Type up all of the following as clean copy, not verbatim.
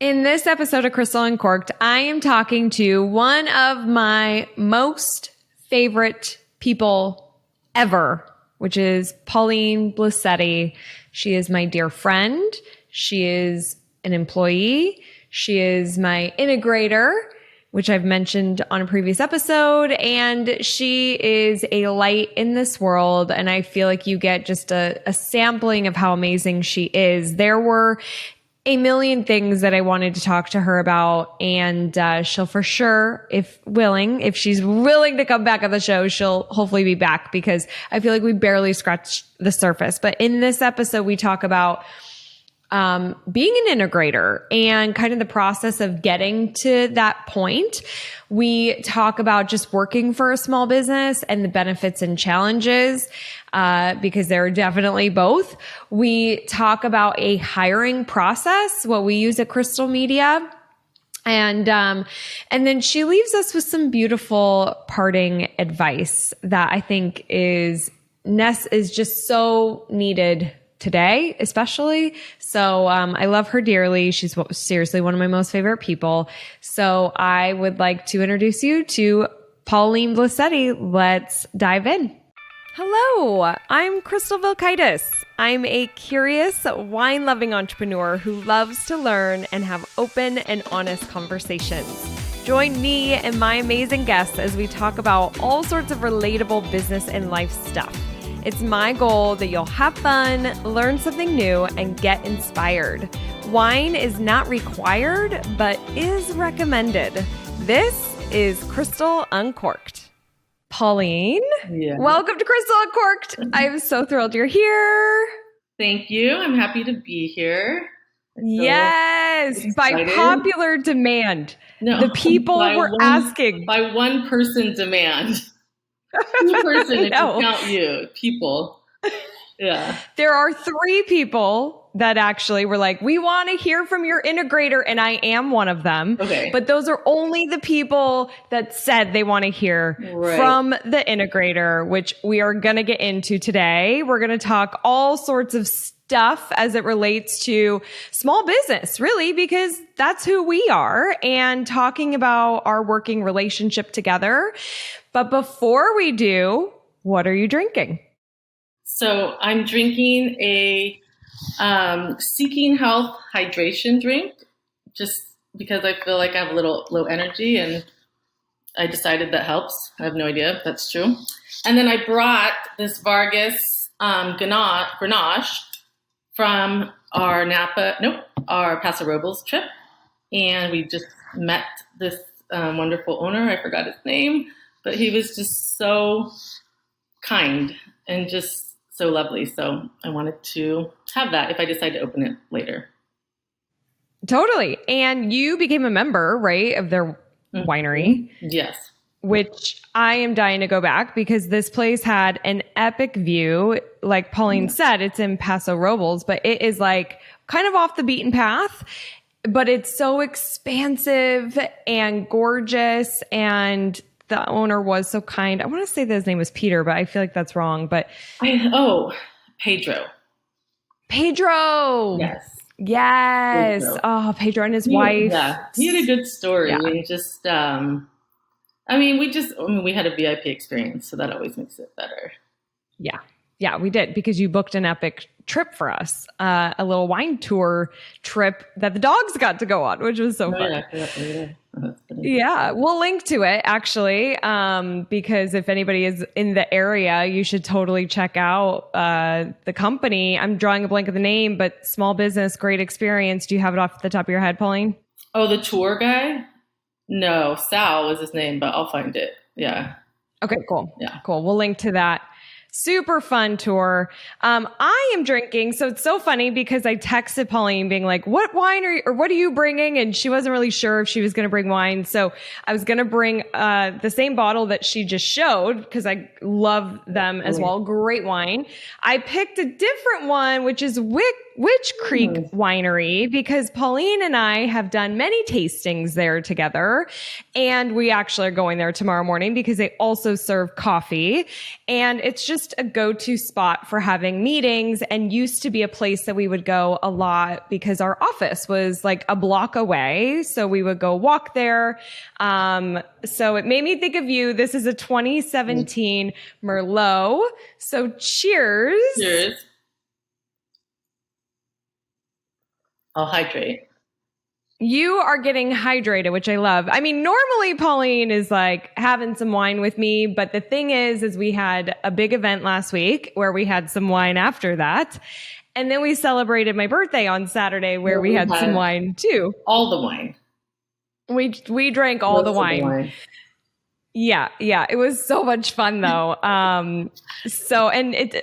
In this episode of Crystal Uncorked, I am talking to one of my most favorite people ever, which is Pauline Blasetti. She is my dear friend. She is an employee. She is my integrator, which I've mentioned on a previous episode. And she is a light in this world. And I feel like you get just a sampling of how amazing she is. There were a million things that I wanted to talk to her about, and she'll for sure, if she's willing to come back on the show, she'll hopefully be back, because I feel like we barely scratched the surface. But in this episode, we talk about being an integrator and kind of the process of getting to that point. We talk about just working for a small business and the benefits and challenges, because there are definitely both. We talk about a hiring process, what we use at Crystal Media. And then she leaves us with some beautiful parting advice that I think is just so needed today, especially. So I love her dearly. She's seriously one of my most favorite people. So I would like to introduce you to Pauline Blasetti. Let's dive in. Hello, I'm Crystal Vilkaitis. I'm a curious, wine-loving entrepreneur who loves to learn and have open and honest conversations. Join me and my amazing guests as we talk about all sorts of relatable business and life stuff. It's my goal that you'll have fun, learn something new, and get inspired. Wine is not required, but is recommended. This is Crystal Uncorked. Pauline, Welcome to Crystal Uncorked. I'm so thrilled you're here. Thank you. I'm happy to be here. Yes, by popular demand. No, the people were asking. By one person demand. Two person if you count you. People. Yeah. There are 3 people that actually were like, we want to hear from your integrator, and I am one of them. Okay. But those are only the people that said they want to hear from the integrator, which we are going to get into today. We're going to talk all sorts of stuff as it relates to small business, really, because that's who we are, and talking about our working relationship together. But before we do, what are you drinking? So I'm drinking a Seeking Health hydration drink, just because I feel like I have a little low energy, and I decided that helps. I have no idea if that's true. And then I brought this Vargas Grenache from our Paso Robles trip. And we just met this wonderful owner. I forgot his name, but he was just so kind and just so lovely. So I wanted to have that if I decide to open it later. Totally. And you became a member, right, of their winery? Yes. Which I am dying to go back, because this place had an epic view. Like Pauline said, it's in Paso Robles, but it is like kind of off the beaten path. But it's so expansive and gorgeous, and the owner was so kind. I want to say that his name was Peter, but I feel like that's wrong. But Pedro. Yes. Pedro. Oh, Pedro and his wife. Yeah, he had a good story. Yeah. And just, we had a VIP experience, so that always makes it better. Yeah, we did, because you booked an epic trip for us, a little wine tour trip that the dogs got to go on, which was so fun. Yeah, we'll link to it actually, because if anybody is in the area, you should totally check out the company. I'm drawing a blank of the name, but small business, great experience. Do you have it off the top of your head, Pauline? Oh, the tour guy? No, Sal was his name, but I'll find it. Yeah. Okay, cool. Yeah, cool. We'll link to that. Super fun tour. I am drinking. So it's so funny, because I texted Pauline being like, what wine what are you bringing? And she wasn't really sure if she was going to bring wine. So I was going to bring the same bottle that she just showed, because I love them as well. Great wine. I picked a different one, which is Witch Creek Winery because Pauline and I have done many tastings there together. And we actually are going there tomorrow morning because they also serve coffee. And it's just a go-to spot for having meetings and used to be a place that we would go a lot because our office was like a block away. So we would go walk there. So it made me think of you. This is a 2017 Merlot. So cheers. Cheers. I'll hydrate. You are getting hydrated, which I love. I mean, normally Pauline is like having some wine with me, but the thing is we had a big event last week where we had some wine after that. And then we celebrated my birthday on Saturday where we had some wine too. All the wine. We drank all the wine. Yeah. It was so much fun though.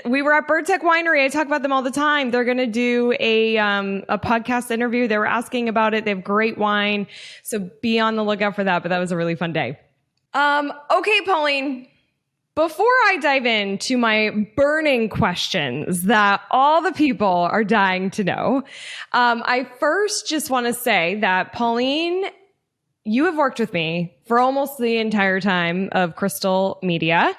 We were at Bird Tech Winery. I talk about them all the time. They're going to do a podcast interview. They were asking about it. They have great wine. So be on the lookout for that. But that was a really fun day. Okay, Pauline, before I dive into my burning questions that all the people are dying to know, I first just want to say that Pauline, you have worked with me for almost the entire time of Crystal Media.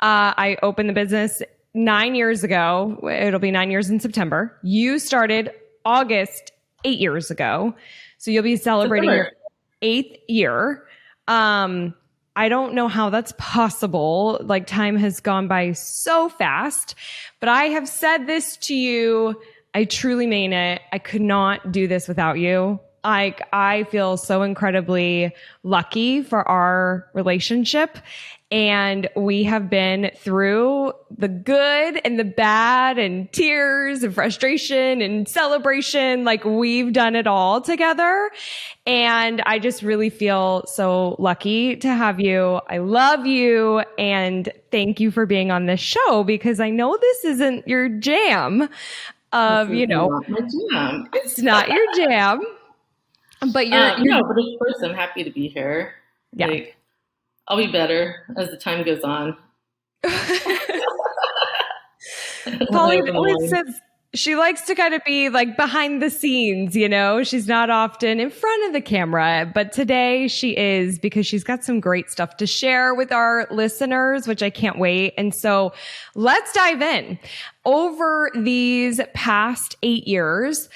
I opened the business 9 years ago. It'll be 9 years in September. You started August 8 years ago. So you'll be celebrating your 8th year. I don't know how that's possible. Like time has gone by so fast, but I have said this to you. I truly mean it. I could not do this without you. I feel so incredibly lucky for our relationship. And we have been through the good and the bad and tears and frustration and celebration. Like we've done it all together. And I just really feel so lucky to have you. I love you. And thank you for being on this show because I know this isn't your jam of, Not my jam. It's not your jam. But but of course I'm happy to be here. Yeah. Like, I'll be better as the time goes on. Pauline always says she likes to kind of be like behind the scenes, She's not often in front of the camera, but today she is because she's got some great stuff to share with our listeners, which I can't wait. And so let's dive in. Over these past 8 years,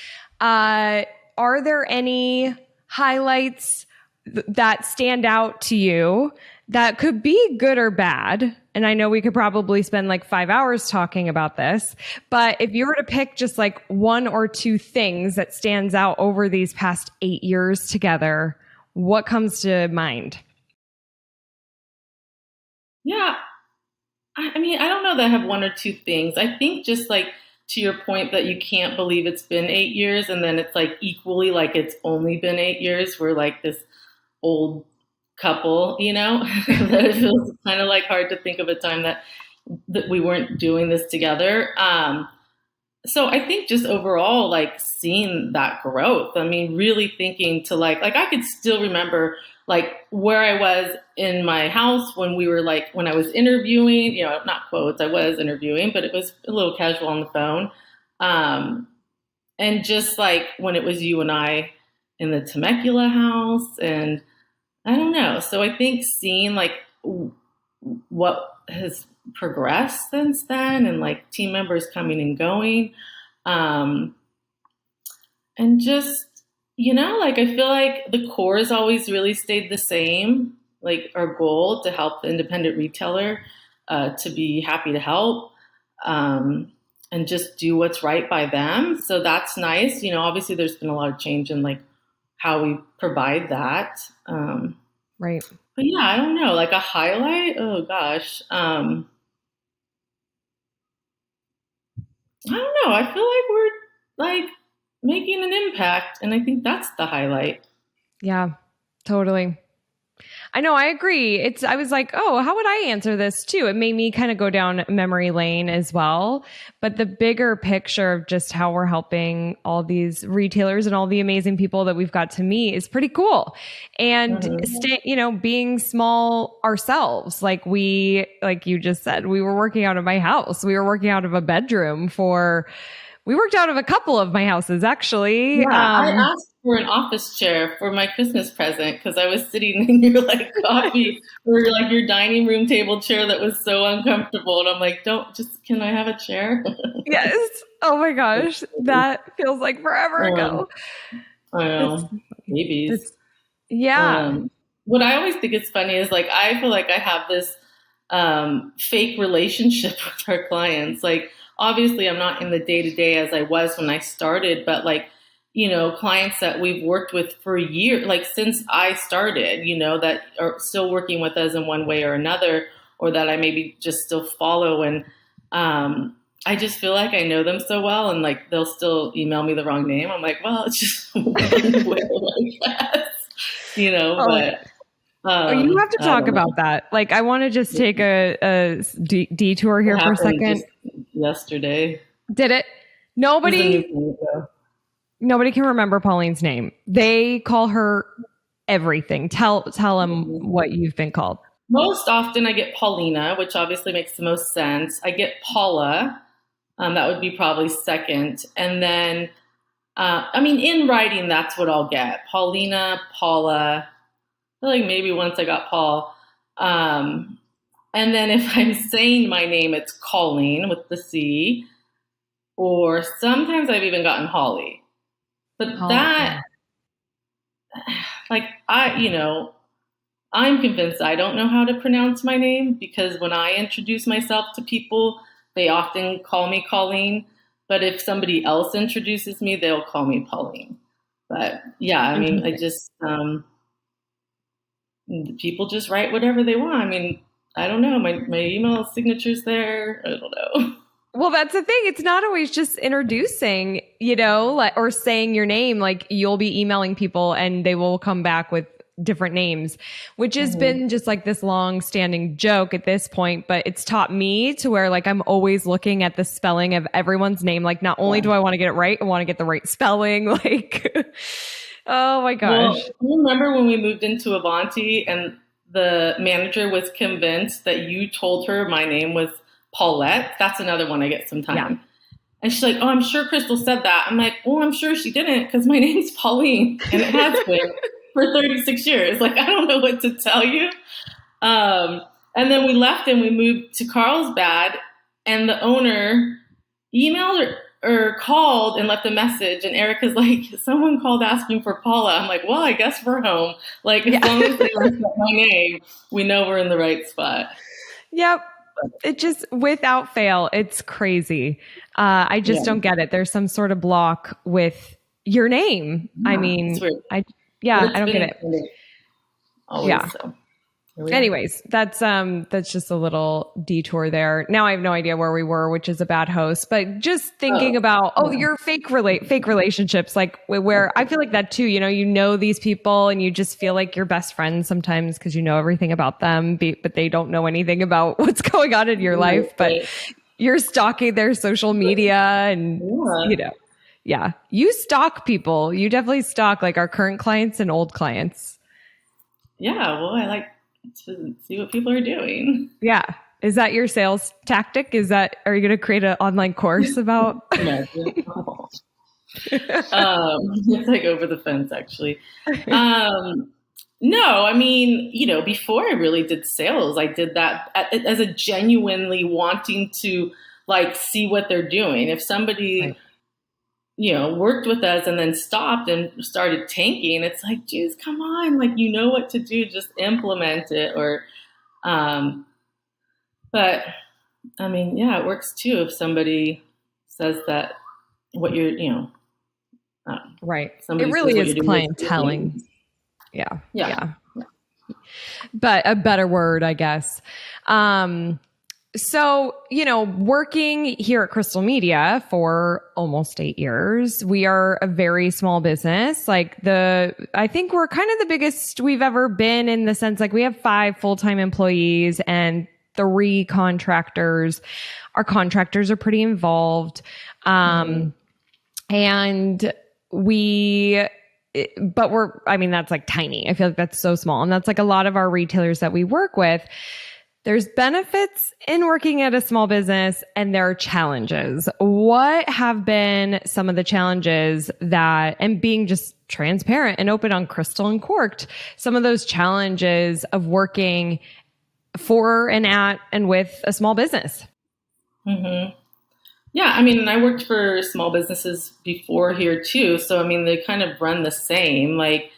are there any highlights that stand out to you that could be good or bad? And I know we could probably spend like 5 hours talking about this, but if you were to pick just like one or two things that stands out over these past 8 years together, what comes to mind? Yeah. I mean, I don't know that I have one or two things. I think just like, to your point that you can't believe it's been 8 years and then it's like equally like it's only been 8 years. We're like this old couple, that it feels kind of like hard to think of a time that we weren't doing this together. So I think just overall, like seeing that growth, I mean, really thinking to like I could still remember like where I was in my house when we were like, when I was interviewing, not quotes, I was interviewing, but it was a little casual on the phone. And just like when it was you and I in the Temecula house and I don't know. So I think seeing like what has progressed since then and like team members coming and going. And just, like I feel like the core has always really stayed the same, like our goal to help the independent retailer to be happy to help and just do what's right by them. So that's nice. Obviously there's been a lot of change in like how we provide that. Right. But yeah, I don't know, like a highlight. Oh gosh. I don't know. I feel like we're like making an impact. And I think that's the highlight. Yeah, totally. I know. I agree. I was like, oh, how would I answer this too? It made me kind of go down memory lane as well. But the bigger picture of just how we're helping all these retailers and all the amazing people that we've got to meet is pretty cool. And being small ourselves, like you just said, we were working out of my house. We were working out of a bedroom We worked out of a couple of my houses, actually. Yeah, I asked for an office chair for my Christmas present because I was sitting in your like coffee or like your dining room table chair that was so uncomfortable. And I'm like, can I have a chair? Yes. Oh my gosh. That feels like forever ago. I know. Babies. Yeah. What I always think is funny is like, I feel like I have this fake relationship with our clients. Like, obviously I'm not in the day to day as I was when I started, but like, clients that we've worked with for a year, like since I started, that are still working with us in one way or another, or that I maybe just still follow. And I just feel like I know them so well, and like they'll still email me the wrong name. I'm like, well, it's just one way, I guess, but. You have to talk about that. Like, I want to just take a detour here for a second. Yesterday. Did it? Nobody can remember Pauline's name. They call her everything. Tell them what you've been called. Most often I get Paulina, which obviously makes the most sense. I get Paula. That would be probably second. And then, in writing, that's what I'll get. Paulina, Paula. I feel like maybe once I got Paul. And then if I'm saying my name, it's Colleen with the C. Or sometimes I've even gotten Holly. But that, like, I'm convinced I don't know how to pronounce my name, because when I introduce myself to people, they often call me Colleen. But if somebody else introduces me, they'll call me Pauline. But yeah, I just... people just write whatever they want. I don't know. My email signature's there. I don't know. Well, that's the thing. It's not always just introducing, or saying your name. Like, you'll be emailing people and they will come back with different names, which has been just like this long standing joke at this point. But it's taught me to where like I'm always looking at the spelling of everyone's name. Like, not only do I want to get it right, I want to get the right spelling. Like... Oh my gosh. Well, you remember when we moved into Avanti and the manager was convinced that you told her my name was Paulette? That's another one I get sometimes. Yeah. And she's like, oh, I'm sure Crystal said that. I'm like, well, I'm sure she didn't, because my name's Pauline and it has been for 36 years. Like, I don't know what to tell you. And then we left and we moved to Carlsbad, and the owner emailed her or called and left a message, and Erica's like, someone called asking for Paula. I'm like, well, I guess we're home. Like, as long as they don't say my name, we know we're in the right spot. Yep. It just, without fail, it's crazy. I just don't get it. There's some sort of block with your name. Yeah, I don't get it. Always so. Anyways, that's just a little detour there. Now I have no idea where we were, which is a bad host, but just thinking about, your fake relationships, like where I feel like that too, you know these people and you just feel like you're best friends sometimes because you know everything about them, but they don't know anything about what's going on in your life, but you're stalking their social media and, you stalk people. You definitely stalk like our current clients and old clients. Yeah. Well, I like to see what people are doing. Yeah. Is that your sales tactic? Are you going to create an online course about? It's like over the fence, actually. No, before I really did sales, I did that as a genuinely wanting to like see what they're doing. If somebody, worked with us and then stopped and started tanking, it's like, geez, come on, like, what to do, just implement it. Or, but it works too. If somebody says that what you're, right. It really is clienteling. Yeah. But a better word, I guess. So, working here at Crystal Media for almost 8 years, we are a very small business. I think we're kind of the biggest we've ever been, in the sense, like, we have 5 full-time employees and 3 contractors. Our contractors are pretty involved. And that's like tiny. I feel like that's so small. And that's like a lot of our retailers that we work with. There's benefits in working at a small business and there are challenges. What have been some of the challenges that, and being just transparent and open on Crystal and Corked, some of those challenges of working for and at and with a small business? Mm-hmm. Yeah, I mean, and I worked for small businesses before here too. So, I mean, they kind of run the same. Like,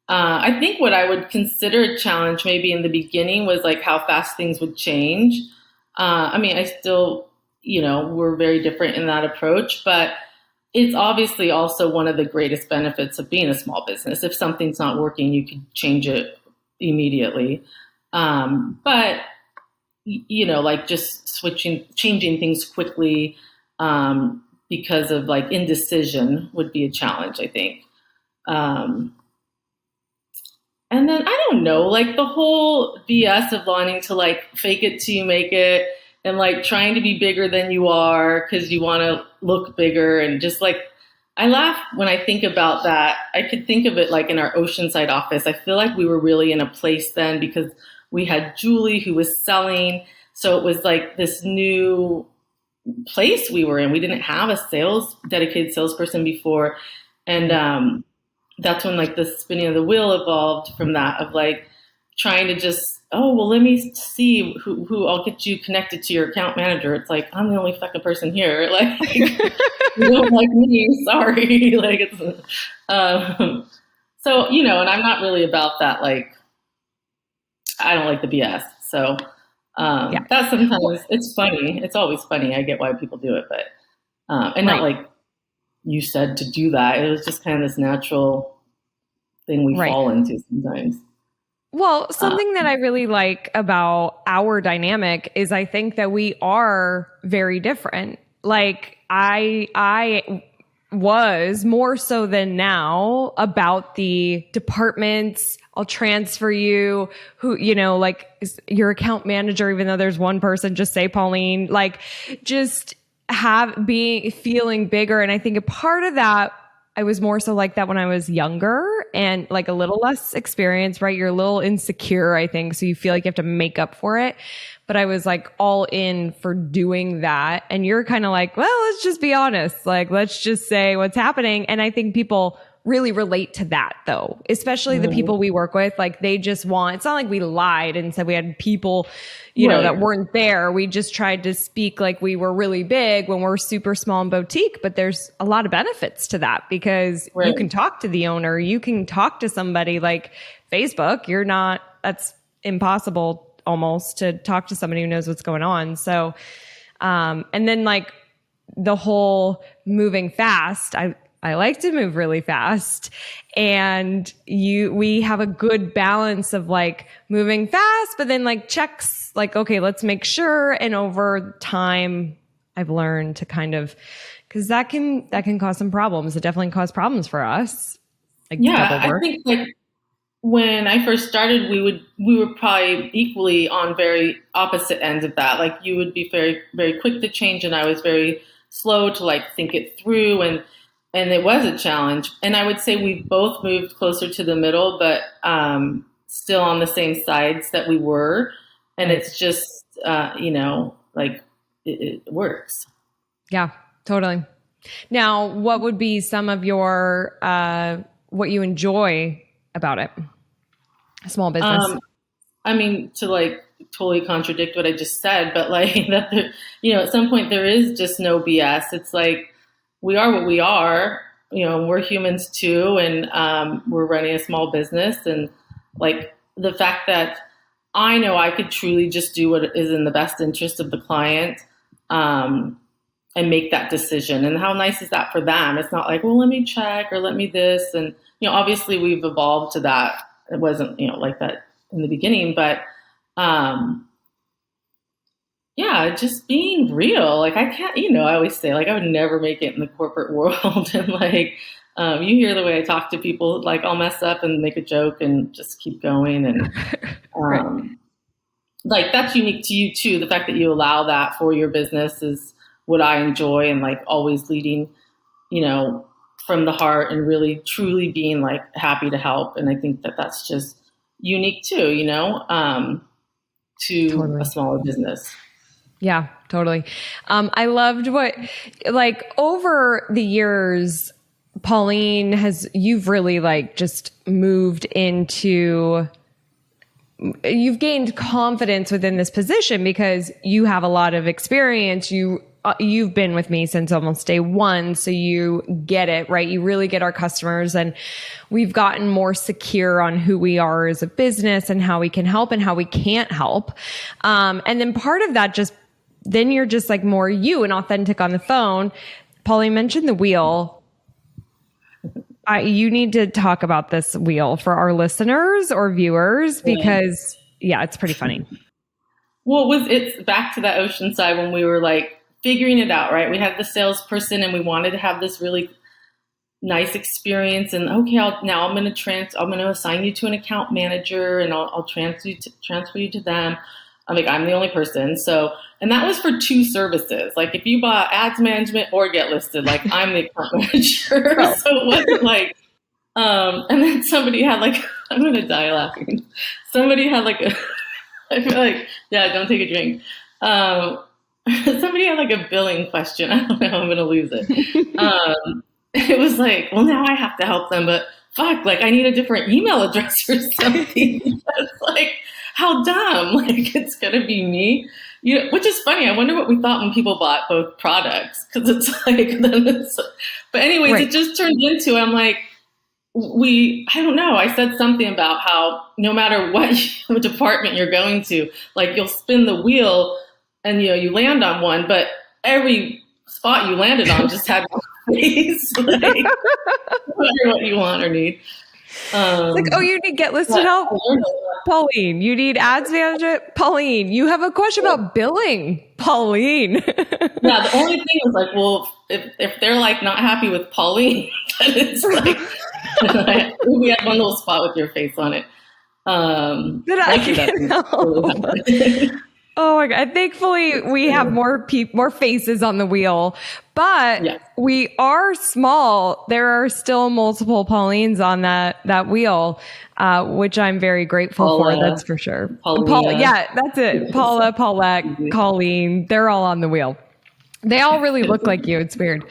I think what I would consider a challenge maybe in the beginning was like how fast things would change. I mean, I still, we're very different in that approach, but it's obviously also one of the greatest benefits of being a small business. If something's not working, you can change it immediately. But like just changing things quickly because of like indecision would be a challenge, I think. And then I don't know, like the whole BS of wanting to like fake it till you make it and like trying to be bigger than you are because you want to look bigger and just like I laugh when I think about that. I could think of it like in our Oceanside office. I feel like we were really in a place then because we had Julie who was selling. So it was like this new place we were in. We didn't have a dedicated salesperson before. And that's when like the spinning of the wheel evolved from that of like trying to just, oh, well, let me see who I'll get you connected to your account manager. It's like, I'm the only fucking person here. Like, you don't like me, sorry. Like it's, so, and I'm not really about that. Like, I don't like the BS. So, that sometimes it's funny. It's always funny. I get why people do it, but, and not like you said to do that. It was just kind of this natural thing we fall into sometimes. Well, something that I really like about our dynamic is I think that we are very different. Like I was more so than now about the departments. I'll transfer you who, like is your account manager, even though there's one person, just say Pauline, like just feeling bigger. And I think a part of that, I was more so like that when I was younger and like a little less experienced, right? You're a little insecure, I think. So you feel like you have to make up for it. But I was like all in for doing that. And you're kind of like, well, let's just be honest. Like, let's just say what's happening. And I think people really relate to that though, especially the people we work with. Like they just want, it's not like we lied and said we had people, that weren't there. We just tried to speak like we were really big when we're super small and boutique, but there's a lot of benefits to that because you can talk to the owner, you can talk to somebody like Facebook. That's impossible almost to talk to somebody who knows what's going on. So, and then like the whole moving fast, I like to move really fast and we have a good balance of like moving fast, but then like checks like, okay, let's make sure. And over time I've learned to kind of, cause that can cause some problems. It definitely caused problems for us. Like I think like when I first started, we were probably equally on very opposite ends of that. Like you would be very, very quick to change and I was very slow to like think it through and it was a challenge. And I would say we both moved closer to the middle, but still on the same sides that we were. And it's just, like it works. Yeah, totally. Now, what would be some of your, what you enjoy about it? Small business. I mean, to like totally contradict what I just said, but like that, at some point there is just no BS. It's like, we are what we are, we're humans too. And we're running a small business. And like the fact that I know I could truly just do what is in the best interest of the client and make that decision. And how nice is that for them? It's not like, well, let me check or let me this. And, obviously we've evolved to that. It wasn't, like that in the beginning, but just being real. Like I can't, I always say like I would never make it in the corporate world. And like, you hear the way I talk to people, like I'll mess up and make a joke and just keep going. And like that's unique to you too. The fact that you allow that for your business is what I enjoy and like always leading, from the heart and really truly being like happy to help. And I think that that's just unique too, to a smaller business. Yeah, totally. I loved over the years, Pauline, you've really just moved into, you've gained confidence within this position because you have a lot of experience. You've been with me since almost day one, so you get it, right? You really get our customers, and we've gotten more secure on who we are as a business and how we can help and how we can't help. And then part of that then you're just more you and authentic on the phone. Pauline mentioned the wheel. You need to talk about this wheel for our listeners or viewers because it's pretty funny. Well, it's back to that Oceanside when we were figuring it out, right? We had the salesperson and we wanted to have this really nice experience, and okay, I'm going to assign you to an account manager, and I'll transfer you to them. I'm the only person. So, and that was for 2 services. If you bought ads management or get listed, I'm the account manager. Oh. So it wasn't and then somebody had I'm going to die laughing. Somebody had I feel don't take a drink. Somebody had a billing question. I don't know. I'm going to lose it. It was well, now I have to help them, but fuck, I need a different email address or something. It's how dumb. It's going to be me. Which is funny. I wonder what we thought when people bought both products. Cause it's but anyways, right. It just turned into, I'm I don't know. I said something about how no matter what department you're going to, you'll spin the wheel and, you land on one, but every spot you landed on just had one face. No matter what you want or need. You need get listed help, Pauline. You need ads management, Pauline. You have a question about billing, Pauline. Yeah, the only thing is well, if they're not happy with Pauline, then it's we have one little spot with your face on it. I can help. Oh my God. Thankfully, we have more faces on the wheel, but we are small. There are still multiple Paulines on that wheel, which I'm very grateful for. That's for sure. That's it. Paula, Paulette, Colleen, they're all on the wheel. They all really look like you. It's weird.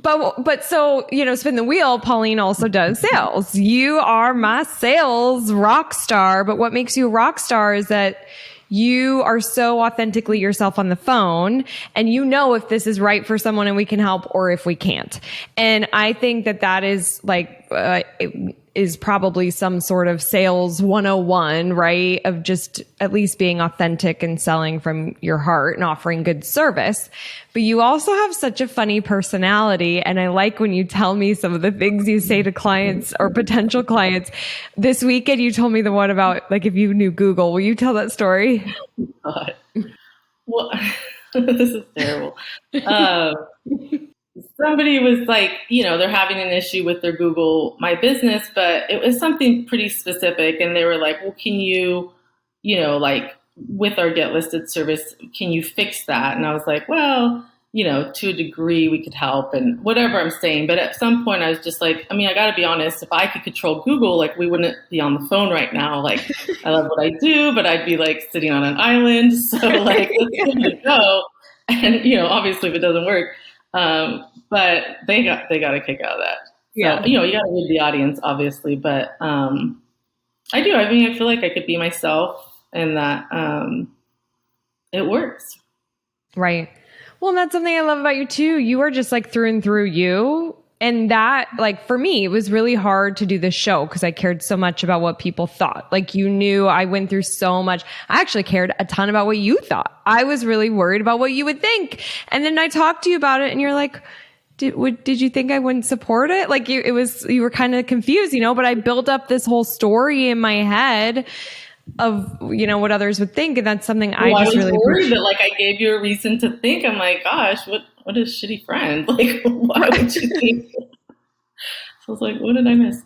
But so, spin the wheel, Pauline also does sales. You are my sales rock star. But what makes you a rock star is that you are so authentically yourself on the phone, and if this is right for someone and we can help or if we can't. And I think that is is probably some sort of sales 101, right? Of just at least being authentic and selling from your heart and offering good service. But you also have such a funny personality. And I like when you tell me some of the things you say to clients or potential clients. This weekend, you told me the one about if you knew Google. Will you tell that story? God. Well, this is terrible. Somebody was they're having an issue with their Google My Business, but it was something pretty specific. And they were well, can you, with our Get Listed service, can you fix that? And I was well, to a degree we could help and whatever I'm saying. But at some point I was just I got to be honest, if I could control Google, we wouldn't be on the phone right now. I love what I do, but I'd be sitting on an island. So let's give it a go. And, obviously if it doesn't work, but they got a kick out of that. Yeah. So, you got to read the audience, obviously, but I do. I feel like I could be myself, and that it works. Right. Well, and that's something I love about you too. You are just through and through you. And that, for me, it was really hard to do this show because I cared so much about what people thought. I went through so much. I actually cared a ton about what you thought. I was really worried about what you would think. And then I talked to you about it and you're did you think I wouldn't support it? You were kind of confused, but I built up this whole story in my head of, what others would think. And that's something I just really worried that I gave you a reason to think. I'm gosh, what a shitty friend. Why would you think? So I was what did I miss?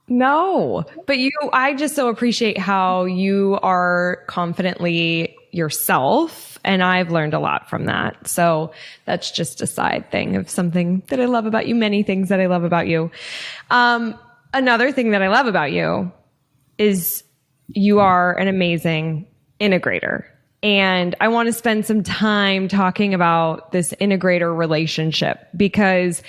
No, but I just so appreciate how you are confidently yourself. And I've learned a lot from that. So that's just a side thing of something that I love about you. Many things that I love about you. Another thing that I love about you is you are an amazing integrator. And I want to spend some time talking about this integrator relationship because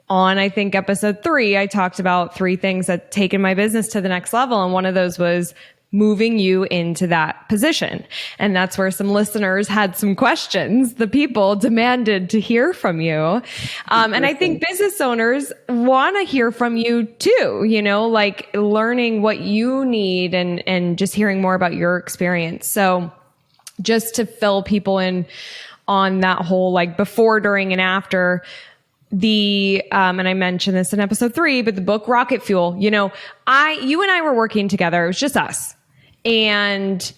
on, I think, episode 3, I talked about 3 things that taken my business to the next level. And one of those was moving you into that position. And that's where some listeners had some questions. The people demanded to hear from you. And I think business owners want to hear from you too, you know, like learning what you need and just hearing more about your experience. So just to fill people in on that whole, like before, during, and after, and I mentioned this in episode 3, but the book Rocket Fuel, you know, you and I were working together. It was just us. And,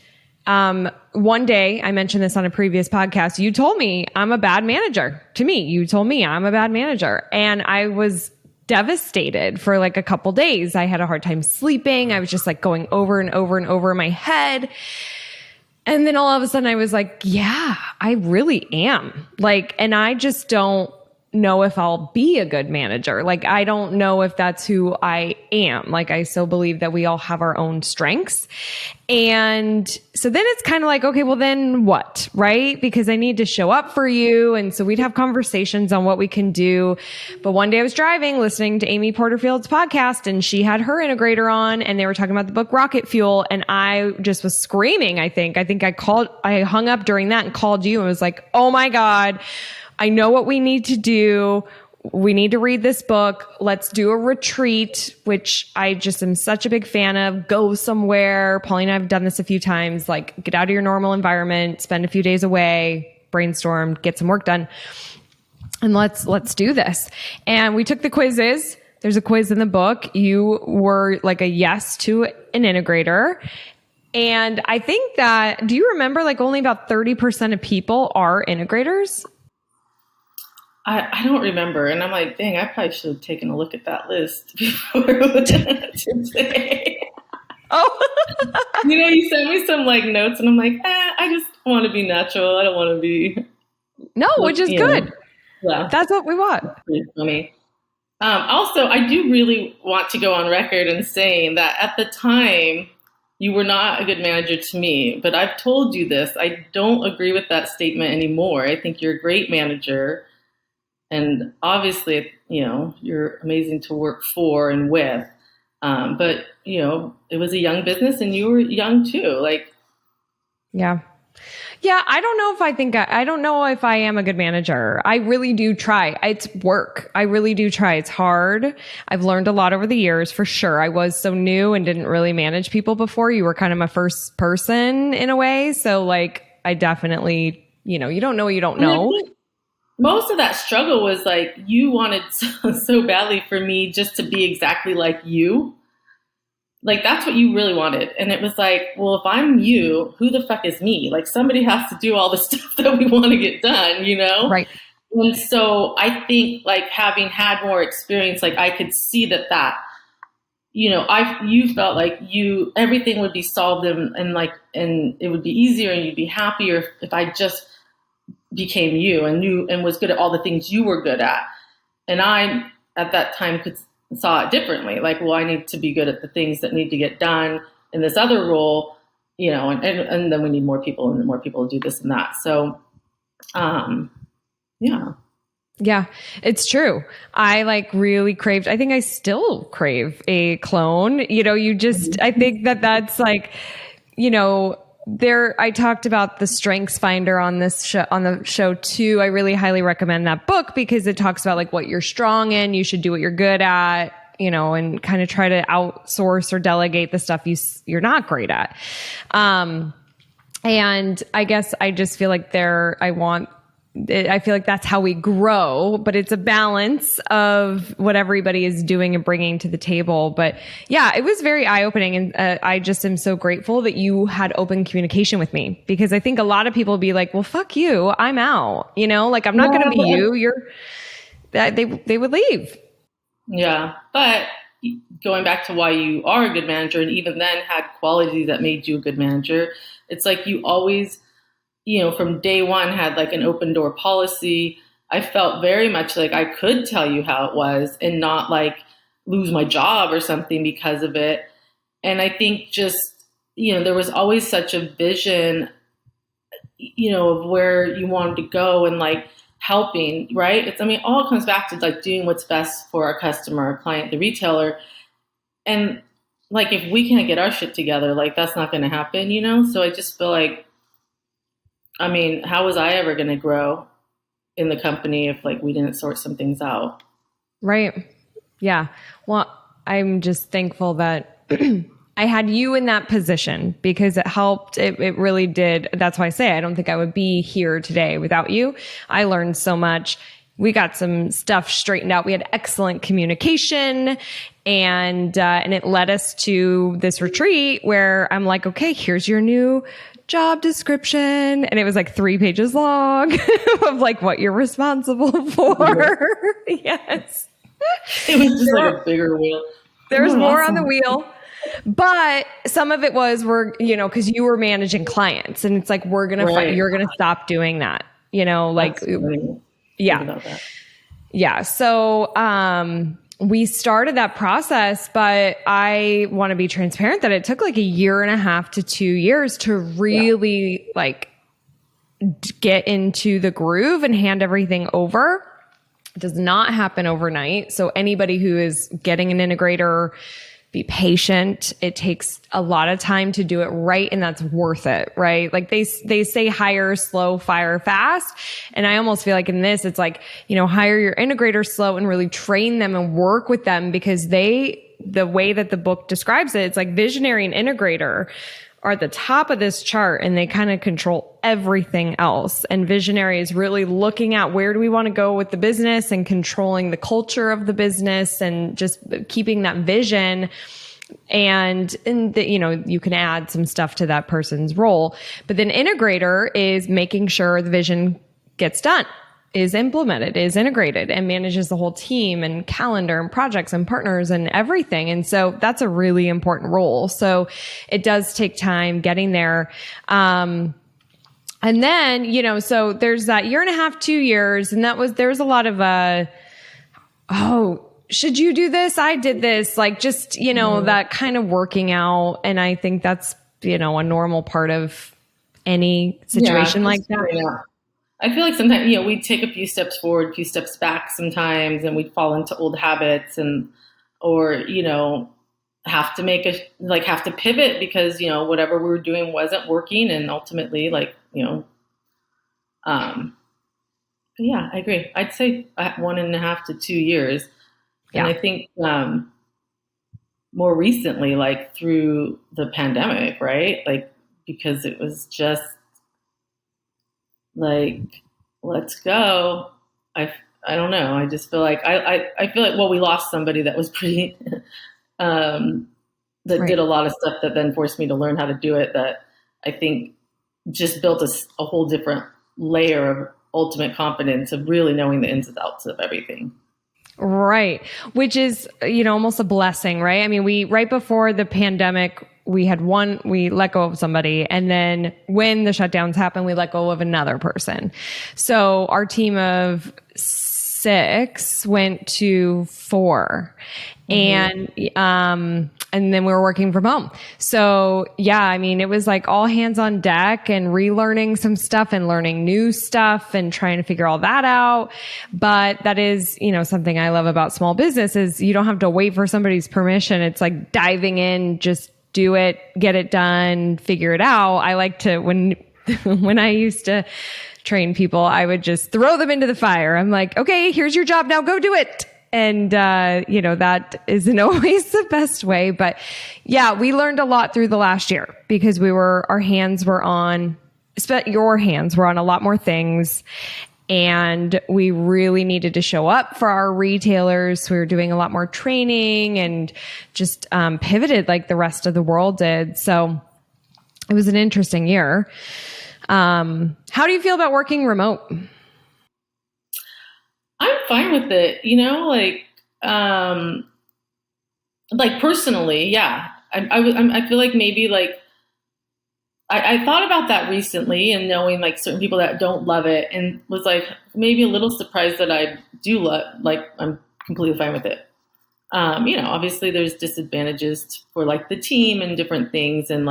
one day I mentioned this on a previous podcast. You told me I'm a bad manager. To me, you told me I'm a bad manager. And I was devastated for like a couple days. I had a hard time sleeping. I was just like going over and over and over in my head. And then all of a sudden I was like, yeah, I really am. Like, and I just don't know if I'll be a good manager. Like, I don't know if that's who I am. Like, I so believe that we all have our own strengths. And so then it's kind of like, okay, well then what? Right? Because I need to show up for you. And so we'd have conversations on what we can do. But one day I was driving, listening to Amy Porterfield's podcast, and she had her integrator on, and they were talking about the book Rocket Fuel. And I just was screaming. I think I hung up during that and called you and was like, oh my God, I know what we need to do. We need to read this book. Let's do a retreat, which I just am such a big fan of. Go somewhere. Pauline and I have done this a few times, like get out of your normal environment, spend a few days away, brainstorm, get some work done. And let's do this. And we took the quizzes. There's a quiz in the book. You were like a yes to an integrator. And I think that, do you remember like only about 30% of people are integrators? I don't remember. And I'm like, dang, I probably should have taken a look at that list before today. Oh, you know, you sent me some like notes and I'm like, I just want to be natural. I don't want to be. No, which is good. Yeah. That's what we want. That's pretty funny. Also, I do really want to go on record and saying that at the time, you were not a good manager to me, but I've told you this. I don't agree with that statement anymore. I think you're a great manager. And obviously, you know, you're amazing to work for and with. But, you know, it was a young business and you were young too. Like, yeah. Yeah. I don't know if I am a good manager. I really do try. It's work. I really do try. It's hard. I've learned a lot over the years for sure. I was so new and didn't really manage people before. You were kind of my first person in a way. So like, I definitely, you know, you don't know what you don't know. Most of that struggle was like, you wanted so badly for me just to be exactly like you. Like, that's what you really wanted. And it was like, well, if I'm you, who the fuck is me? Like, somebody has to do all the stuff that we want to get done, you know? Right. And so I think like having had more experience, like I could see that, you know, you felt like everything would be solved and it would be easier and you'd be happier if I just became you and knew and was good at all the things you were good at. And I, at that time, saw it differently. Like, well, I need to be good at the things that need to get done in this other role, you know, and then we need more people and more people to do this and that. So, yeah. Yeah, it's true. I like really craved, I think I still crave a clone. You know, I think that's like, you know, I talked about the Strengths Finder on this show, on the show too. I really highly recommend that book because it talks about like what you're strong in. You should do what you're good at, you know, and kind of try to outsource or delegate the stuff you're not great at. And I guess I just feel like I feel like that's how we grow, but it's a balance of what everybody is doing and bringing to the table. But yeah, it was very eye-opening. And I just am so grateful that you had open communication with me because I think a lot of people would be like, well, fuck you. I'm out. You know, like, I'm not going to be you. They would leave. Yeah. But going back to why you are a good manager and even then had qualities that made you a good manager, it's like you always, you know, from day one had like an open door policy. I felt very much like I could tell you how it was and not like lose my job or something because of it. And I think just there was always such a vision, of where you wanted to go and like helping, right? I mean, all comes back to like doing what's best for our customer, our client, the retailer. And like, if we can't get our shit together, like that's not going to happen. So I just feel like, I mean, how was I ever going to grow in the company if like we didn't sort some things out? Right. Yeah. Well, I'm just thankful that I had you in that position because it helped. It really did. That's why I say I don't think I would be here today without you. I learned so much. We got some stuff straightened out. We had excellent communication, and it led us to this retreat where I'm like, okay, here's your new job description. And it was like 3 pages long of like what you're responsible for. Yes. It was just like a bigger wheel. There's more on the wheel. But some of it was because you were managing clients, and it's like, you're going to stop doing that, like, yeah. Yeah. So, we started that process, but I want to be transparent that it took like 1.5 to 2 years to really like get into the groove and hand everything over. It does not happen overnight. So anybody who is getting an integrator, be patient. It takes a lot of time to do it right, and that's worth it, right? Like they say hire slow, fire fast. And I almost feel like in this, it's like, hire your integrator slow and really train them and work with them, because the way that the book describes it, it's like visionary and integrator are at the top of this chart, and they kind of control everything else. And visionary is really looking at where do we want to go with the business and controlling the culture of the business and just keeping that vision. And you can add some stuff to that person's role. But then integrator is making sure the vision gets done, is implemented, is integrated, and manages the whole team and calendar and projects and partners and everything. And so that's a really important role. So it does take time getting there. And then, so there's that 1.5, 2 years. And there's a lot of, should you do this? I did this, like just, that kind of working out. And I think that's, a normal part of any situation like that. Yeah. I feel like sometimes, we take a few steps forward, a few steps back sometimes, and we fall into old habits or have to pivot because, whatever we were doing wasn't working. And ultimately, yeah, I agree. I'd say 1.5 to 2 years. Yeah. And I think, more recently, like through the pandemic, right? Like, because it was just, like, let's go. I don't know. I just feel like I feel like, well, we lost somebody that was pretty that did a lot of stuff that then forced me to learn how to do it, that I think just built a whole different layer of ultimate confidence of really knowing the ins and outs of everything. Right. Which is, almost a blessing, right? I mean, right before the pandemic, we let go of somebody. And then when the shutdowns happened, we let go of another person. So our team of 6 went to 4. Mm-hmm. And then we were working from home. So yeah, I mean, it was like all hands on deck and relearning some stuff and learning new stuff and trying to figure all that out. But that is, something I love about small business is you don't have to wait for somebody's permission. It's like diving in, just do it, get it done, figure it out. I like to, when I used to train people, I would just throw them into the fire. I'm like, okay, here's your job. Now go do it. And, that isn't always the best way, but yeah, we learned a lot through the last year because your hands were on a lot more things. And we really needed to show up for our retailers. We were doing a lot more training and just pivoted like the rest of the world did. So it was an interesting year. How do you feel about working remote? I'm fine with it, like personally, yeah. I feel like maybe like I thought about that recently and knowing like certain people that don't love it and was like maybe a little surprised that I do love, like I'm completely fine with it. Obviously there's disadvantages for like the team and different things, and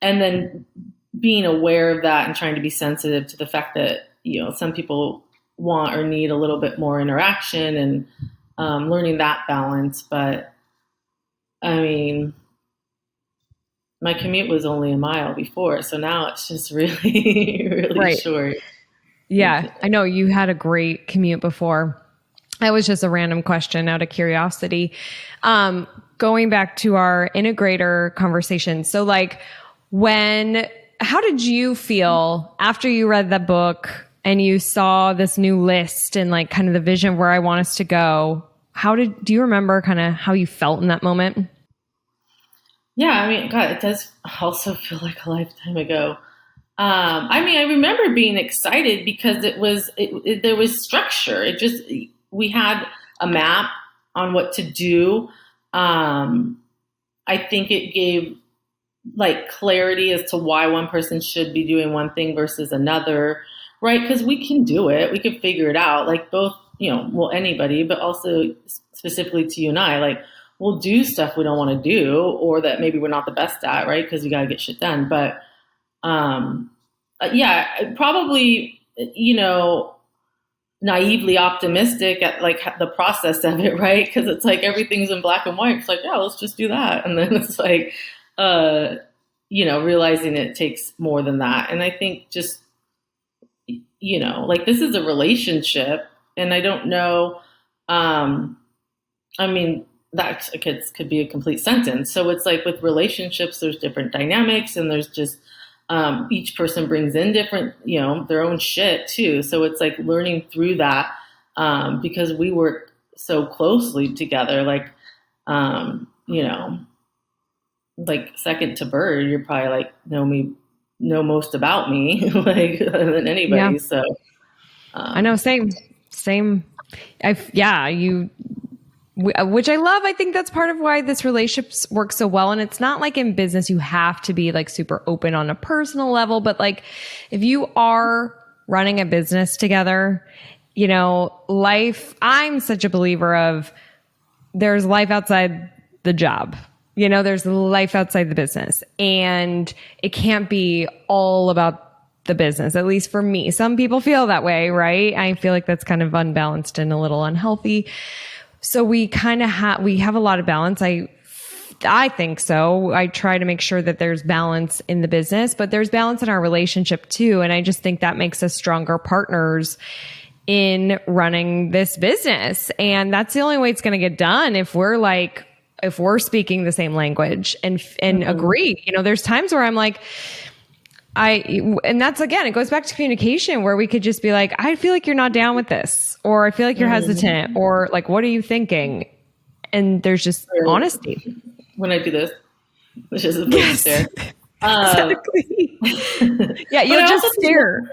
then being aware of that and trying to be sensitive to the fact that, some people want or need a little bit more interaction, and learning that balance. But I mean, my commute was only a mile before, so now it's just really, really short. Yeah, I know you had a great commute before. That was just a random question out of curiosity. Going back to our integrator conversation. So how did you feel after you read that book and you saw this new list and like kind of the vision where I want us to go? Do you remember kind of how you felt in that moment? Yeah, I mean, God, it does also feel like a lifetime ago. I remember being excited because there was structure. We had a map on what to do. I think it gave like clarity as to why one person should be doing one thing versus another, right? Because we can do it. We can figure it out. Like both, anybody, but also specifically to you and I, like we'll do stuff we don't want to do or that maybe we're not the best at, right? Because we got to get shit done. But probably, naively optimistic at like the process of it, right? Because it's like everything's in black and white. It's like, yeah, let's just do that. And then it's like, realizing it takes more than that. And I think just, like this is a relationship, and I don't know. That could be a complete sentence. So it's like with relationships, there's different dynamics, and there's just each person brings in different, their own shit too. So it's like learning through that because we work so closely together. Like, like second to Bird, you're probably like know most about me like than anybody. Yeah. So I know, same. Which I love. I think that's part of why this relationship works so well. And it's not like in business, you have to be like super open on a personal level, but like if you are running a business together, I'm such a believer of there's life outside the job. There's life outside the business, and it can't be all about the business, at least for me. Some people feel that way, right? I feel like that's kind of unbalanced and a little unhealthy. So we kind of have a lot of balance. I think so. I try to make sure that there's balance in the business, but there's balance in our relationship too. And I just think that makes us stronger partners in running this business. And that's the only way it's going to get done if we're speaking the same language and agree. There's times where I'm like, and that's, again, it goes back to communication, where we could just be like, I feel like you're not down with this, or I feel like you're hesitant, or like, what are you thinking? And there's just honesty. When I do this, which is a big stare. Exactly. Yeah, you'll just stare.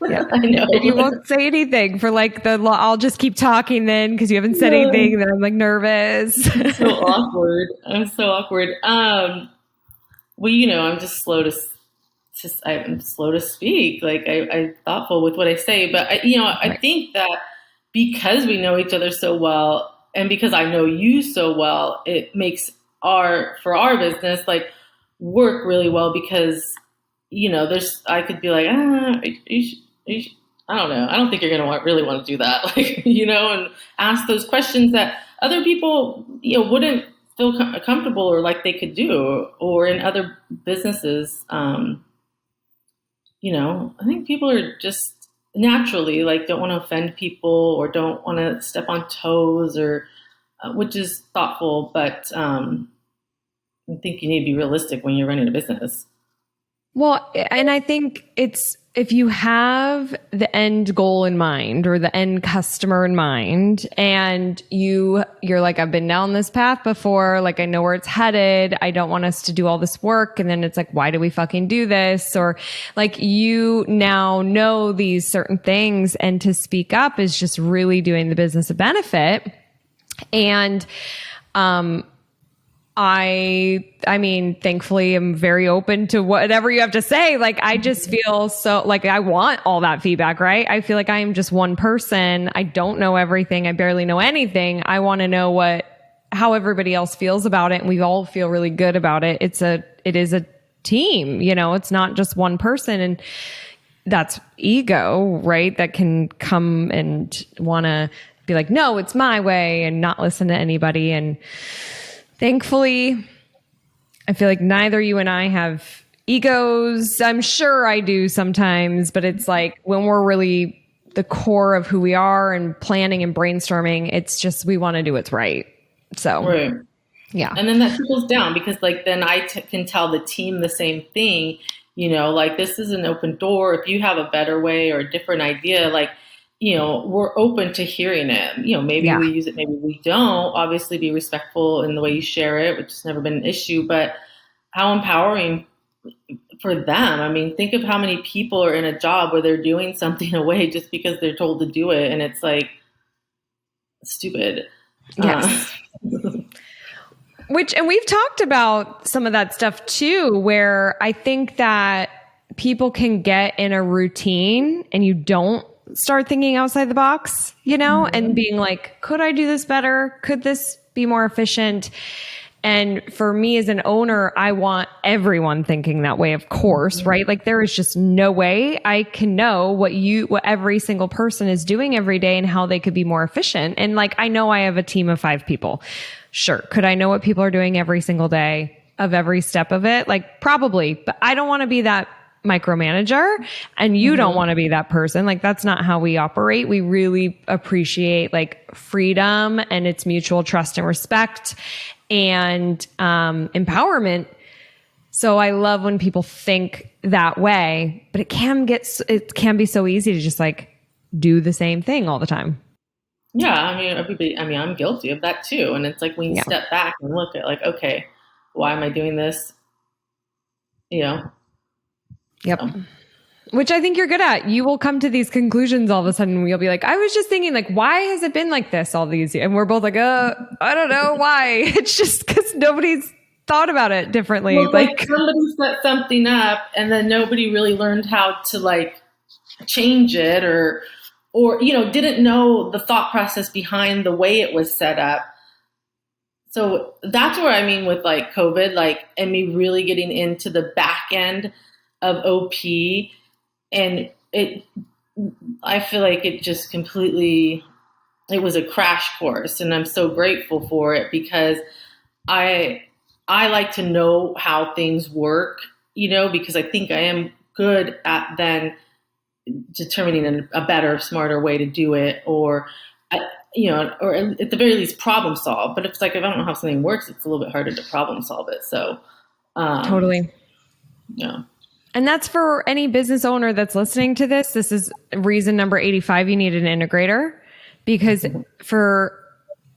Yeah, I know. And you won't say anything for like I'll just keep talking then because you haven't said anything. And then I'm like nervous. I'm so awkward. I'm I'm just I'm slow to speak. Like I'm thoughtful with what I say, but I think that because we know each other so well, and because I know you so well, it makes for our business like work really well. Because I could be like, I don't know. I don't think you're going to really want to do that, like, and ask those questions that other people, wouldn't feel comfortable or like they could do, or in other businesses. I think people are just naturally like don't want to offend people or don't want to step on toes, or which is thoughtful, but I think you need to be realistic when you're running a business. Well, and I think if you have the end goal in mind or the end customer in mind, and you're like, I've been down this path before, like I know where it's headed, I don't want us to do all this work, and then it's like, why do we fucking do this? Or like, you now know these certain things, and to speak up is just really doing the business a benefit. And I mean, thankfully, I'm very open to whatever you have to say. Like, I just feel so like I want all that feedback, right? I feel like I am just one person. I don't know everything. I barely know anything. I want to know what how everybody else feels about it, and we all feel really good about it. It is a team, it's not just one person, and that's ego, right? That can come and want to be like, no, it's my way, and not listen to anybody. And thankfully, I feel like neither you and I have egos. I'm sure I do sometimes, but it's like when we're really the core of who we are and planning and brainstorming, it's just we want to do what's right. So, right. Yeah. And then that trickles down because like then can tell the team the same thing, like this is an open door. If you have a better way or a different idea, like, we're open to hearing it. Maybe we use it, maybe we don't. Obviously be respectful in the way you share it, which has never been an issue, but how empowering for them. I mean, think of how many people are in a job where they're doing something away just because they're told to do it. And it's like stupid. Yes. And we've talked about some of that stuff too, where I think that people can get in a routine and you don't start thinking outside the box, and being like, could I do this better? Could this be more efficient? And for me as an owner, I want everyone thinking that way, of course, right? Like there is just no way I can know what every single person is doing every day and how they could be more efficient. And like, I know I have a team of 5 people. Sure. Could I know what people are doing every single day of every step of it? Like probably, but I don't want to be that micromanager, and you don't want to be that person. Like that's not how we operate. We really appreciate like freedom, and it's mutual trust and respect and empowerment. So I love when people think that way, but it can be so easy to just like do the same thing all the time. Yeah, I'm guilty of that too. And it's like when you step back and look at like, okay, why am I doing this? Yep. So. Which I think you're good at. You will come to these conclusions all of a sudden. You'll be like, I was just thinking like, why has it been like this all these years? And we're both like, I don't know why. It's just because nobody's thought about it differently. Well, like somebody set something up and then nobody really learned how to like change it or didn't know the thought process behind the way it was set up. So that's where I mean with like COVID, like, and me really getting into the back end of OP, and I feel like it just completely, it was a crash course, and I'm so grateful for it because I like to know how things work, because I think I am good at then determining a better, smarter way to do it, or at the very least problem solve. But it's like, if I don't know how something works, it's a little bit harder to problem solve it. So totally. Yeah. And that's for any business owner that's listening to this. This is reason number 85. You need an integrator, because for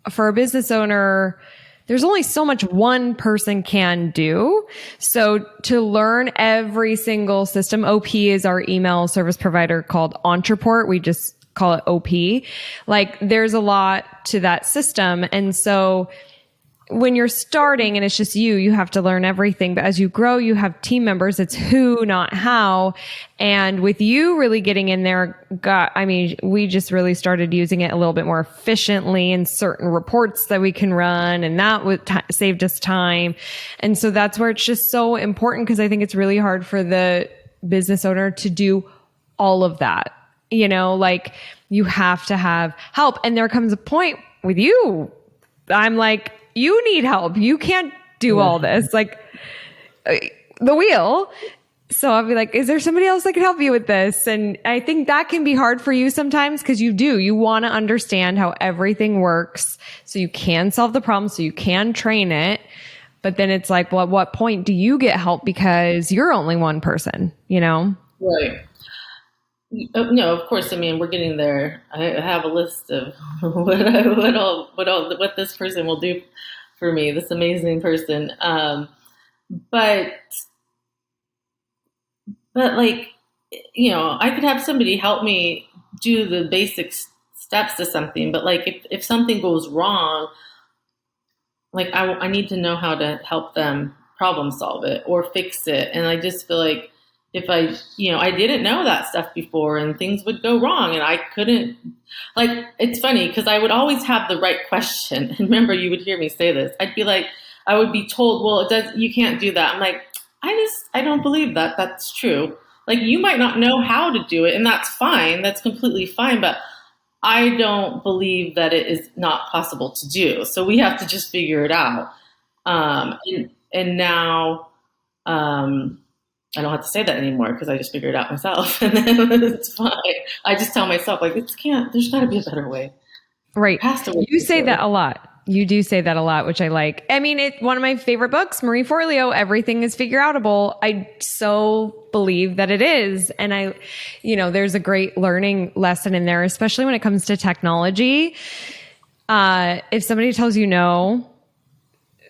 a business owner, there's only so much one person can do. So to learn every single system, OP is our email service provider called Entreport. We just call it OP. Like there's a lot to that system. And so when you're starting and it's just you have to learn everything. But as you grow, you have team members. It's who, not how. And with you really getting in there, we just really started using it a little bit more efficiently in certain reports that we can run. And that saved us time. And so that's where it's just so important, because I think it's really hard for the business owner to do all of that. Like you have to have help. And there comes a point with you, I'm like, you need help. You can't do all this, like the wheel. So I'll be like, is there somebody else that can help you with this? And I think that can be hard for you sometimes, because you want to understand how everything works so you can solve the problem, so you can train it. But then it's like, well, at what point do you get help because you're only one person, Right. No, of course. I mean, we're getting there. I have a list of what this person will do for me. This amazing person. But like, I could have somebody help me do the basic steps to something. But like, if something goes wrong, like I need to know how to help them problem solve it or fix it. And I just feel like if I didn't know that stuff before and things would go wrong and I couldn't, like, it's funny because I would always have the right question. And remember, you would hear me say this. I'd be like, I would be told, well, you can't do that. I'm like, I don't believe that. That's true. Like, you might not know how to do it, and that's fine. That's completely fine. But I don't believe that it is not possible to do. So we have to just figure it out. And now, I don't have to say that anymore because I just figured it out myself, and then it's fine. I just tell myself, like, there's got to be a better way. Right. You say that a lot. You do say that a lot, which I like. I mean, one of my favorite books, Marie Forleo, Everything is Figure Outable. I so believe that it is. And there's a great learning lesson in there, especially when it comes to technology. If somebody tells you no,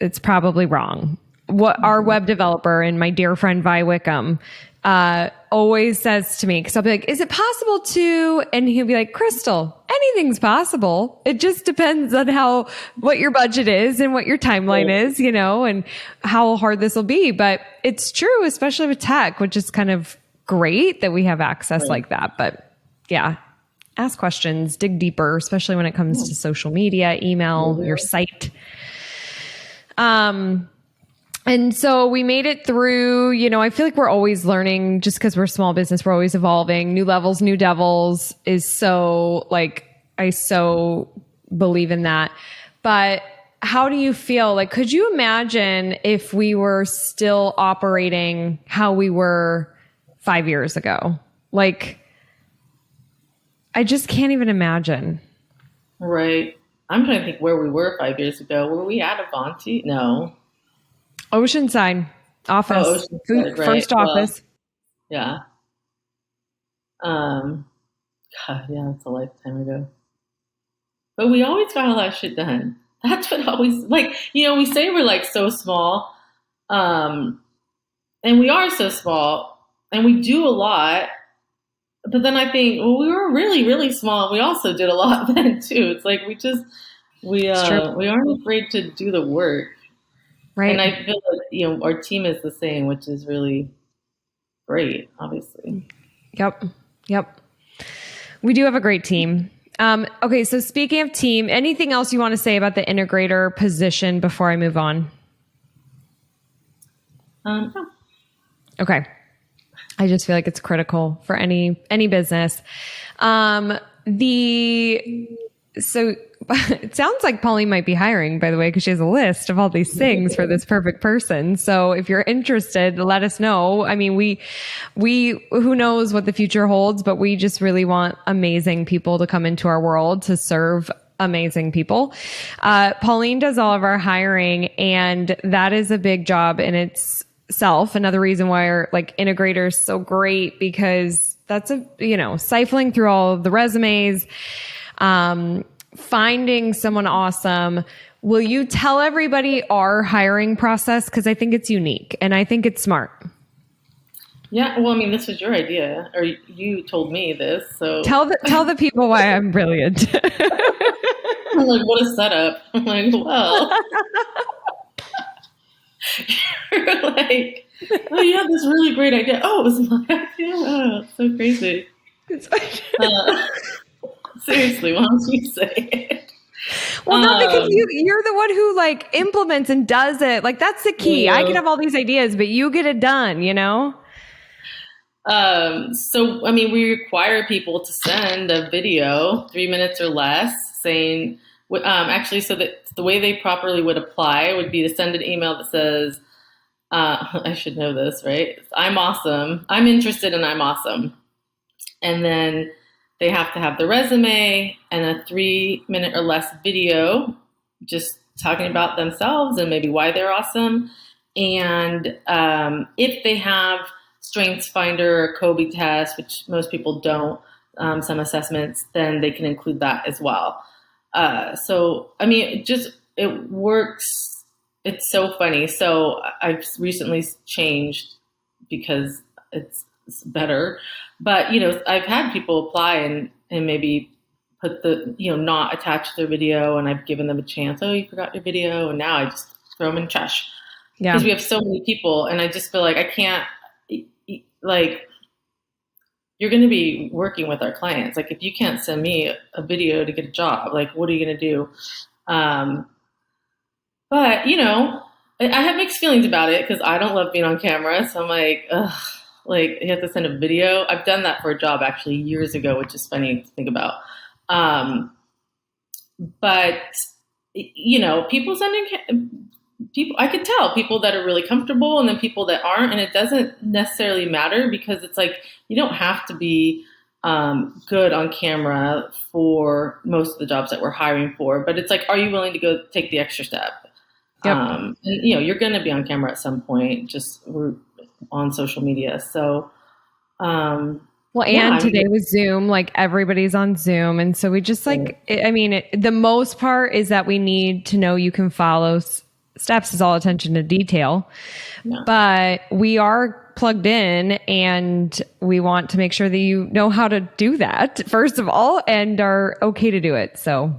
it's probably wrong. What our web developer and my dear friend Vi Wickham always says to me, because I'll be like, is it possible to? And he'll be like, Crystal, anything's possible. It just depends on what your budget is and what your timeline is, and how hard this will be. But it's true, especially with tech, which is kind of great that we have access like that. But yeah, ask questions, dig deeper, especially when it comes to social media, email, your site. And so we made it through, I feel like we're always learning just because we're a small business. We're always evolving. New levels, new devils is so I so believe in that. But how do you feel? Like, could you imagine if we were still operating how we were 5 years ago? Like, I just can't even imagine. Right. I'm trying to think where we were 5 years ago. Were we at Avanti? No. Oceanside office, Oceanside, right. First office. Yeah. God, yeah, that's a lifetime ago. But we always got a lot of shit done. That's what always, we say we're so small, and we are so small, and we do a lot. But then I think, well, we were really, really small. We also did a lot then too. It's like we aren't afraid to do the work. Right. And I feel like, our team is the same, which is really great, obviously. Yep. We do have a great team. Okay. So speaking of team, anything else you want to say about the integrator position before I move on? No. Okay. I just feel like it's critical for any business. So it sounds like Pauline might be hiring, by the way, because she has a list of all these things for this perfect person. So if you're interested, let us know. I mean, we who knows what the future holds, but we just really want amazing people to come into our world to serve amazing people. Pauline does all of our hiring, and that is a big job in itself. Another reason why our integrator is so great, because that's siphoning through all of the resumes, finding someone awesome. Will you tell everybody our hiring process? Because I think it's unique and I think it's smart. Yeah, well, I mean, this was your idea, or you told me this, so tell the people why I'm brilliant. I'm like, what a setup! I'm like, well, you're like, oh, you had this really great idea. Oh, it was my idea. Oh, it's so crazy. Seriously, why don't you say it? Well, not because you're the one who implements and does it. That's the key. I can have all these ideas, but you get it done, So, I mean, we require people to send a video, 3 minutes or less, saying, actually, so that the way they properly would apply would be to send an email that says, I should know this, right? I'm awesome. I'm interested and I'm awesome. And then they have to have the resume and a 3 minute or less video just talking about themselves and maybe why they're awesome. And if they have Strengths Finder or Kobe test, which most people don't, some assessments, then they can include that as well. So, I mean, it works. It's so funny. So I've recently changed because it's better. But, I've had people apply and maybe put not attach their video, and I've given them a chance. Oh, you forgot your video. And now I just throw them in trash. Yeah. Because we have so many people, and I just feel like I can't, like, you're going to be working with our clients. Like, if you can't send me a video to get a job, like, what are you going to do? But, I have mixed feelings about it because I don't love being on camera. So I'm like, ugh, like, you have to send a video. I've done that for a job actually years ago, which is funny to think about. But, people people, I could tell people that are really comfortable and then people that aren't. And it doesn't necessarily matter because it's like, you don't have to be good on camera for most of the jobs that we're hiring for. But it's like, are you willing to go take the extra step? Yep. And you're going to be on camera at some point, just on social media. So, today with Zoom, like everybody's on Zoom. And so we just the most part is that we need to know you can follow steps is all attention to detail, but we are plugged in and we want to make sure that you know how to do that first of all, and are okay to do it. So.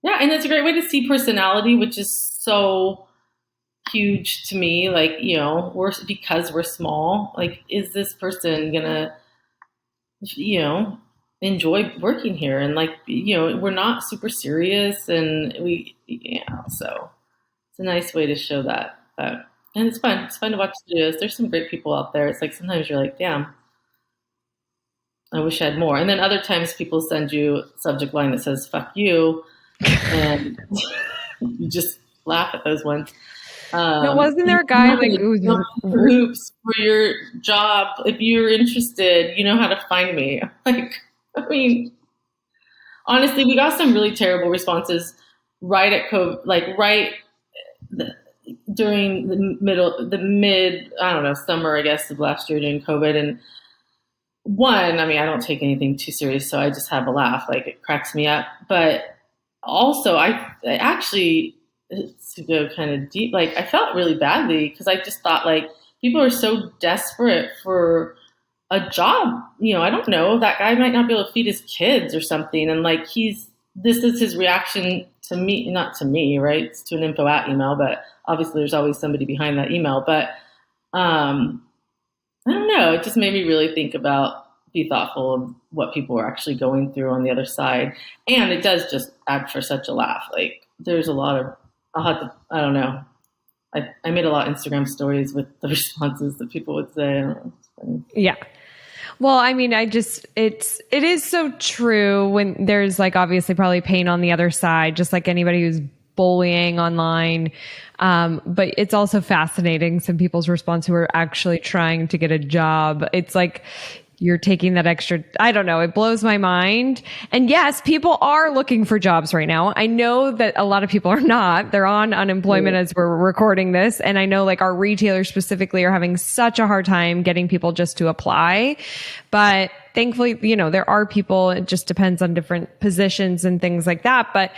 Yeah. And it's a great way to see personality, which is so huge to me. Like, because we're small, like, is this person gonna, enjoy working here? And like, we're not super serious and so it's a nice way to show that. And it's fun. It's fun to watch videos. There's some great people out there. It's like, sometimes you're like, damn, I wish I had more. And then other times people send you a subject line that says, fuck you. And you just laugh at those ones. Wasn't there a guy like who was hoops for your job? If you're interested, you know how to find me. Like, I mean, honestly, we got some really terrible responses right at COVID, like during the mid, I don't know, summer, I guess, of last year during COVID. And I don't take anything too serious, so I just have a laugh. Like, it cracks me up. But also, I actually, to go kind of deep, like, I felt really badly because I just thought, like, people are so desperate for a job. I don't know, that guy might not be able to feed his kids or something. And like, this is his reaction to me, not to me, right? It's to an info at email, but obviously there's always somebody behind that email. But I don't know, it just made me really think about, be thoughtful of what people are actually going through on the other side. And it does just add for such a laugh. Like, there's a lot of, I don't know. I made a lot of Instagram stories with the responses that people would say. I don't know. Yeah. Well, it is so true when there's like obviously probably pain on the other side, just like anybody who's bullying online. But it's also fascinating, some people's response who are actually trying to get a job. It's like, you're taking that extra, I don't know, it blows my mind. And yes, people are looking for jobs right now. I know that a lot of people are not. They're on unemployment as we're recording this. And I know like our retailers specifically are having such a hard time getting people just to apply. But thankfully, there are people, it just depends on different positions and things like that. But,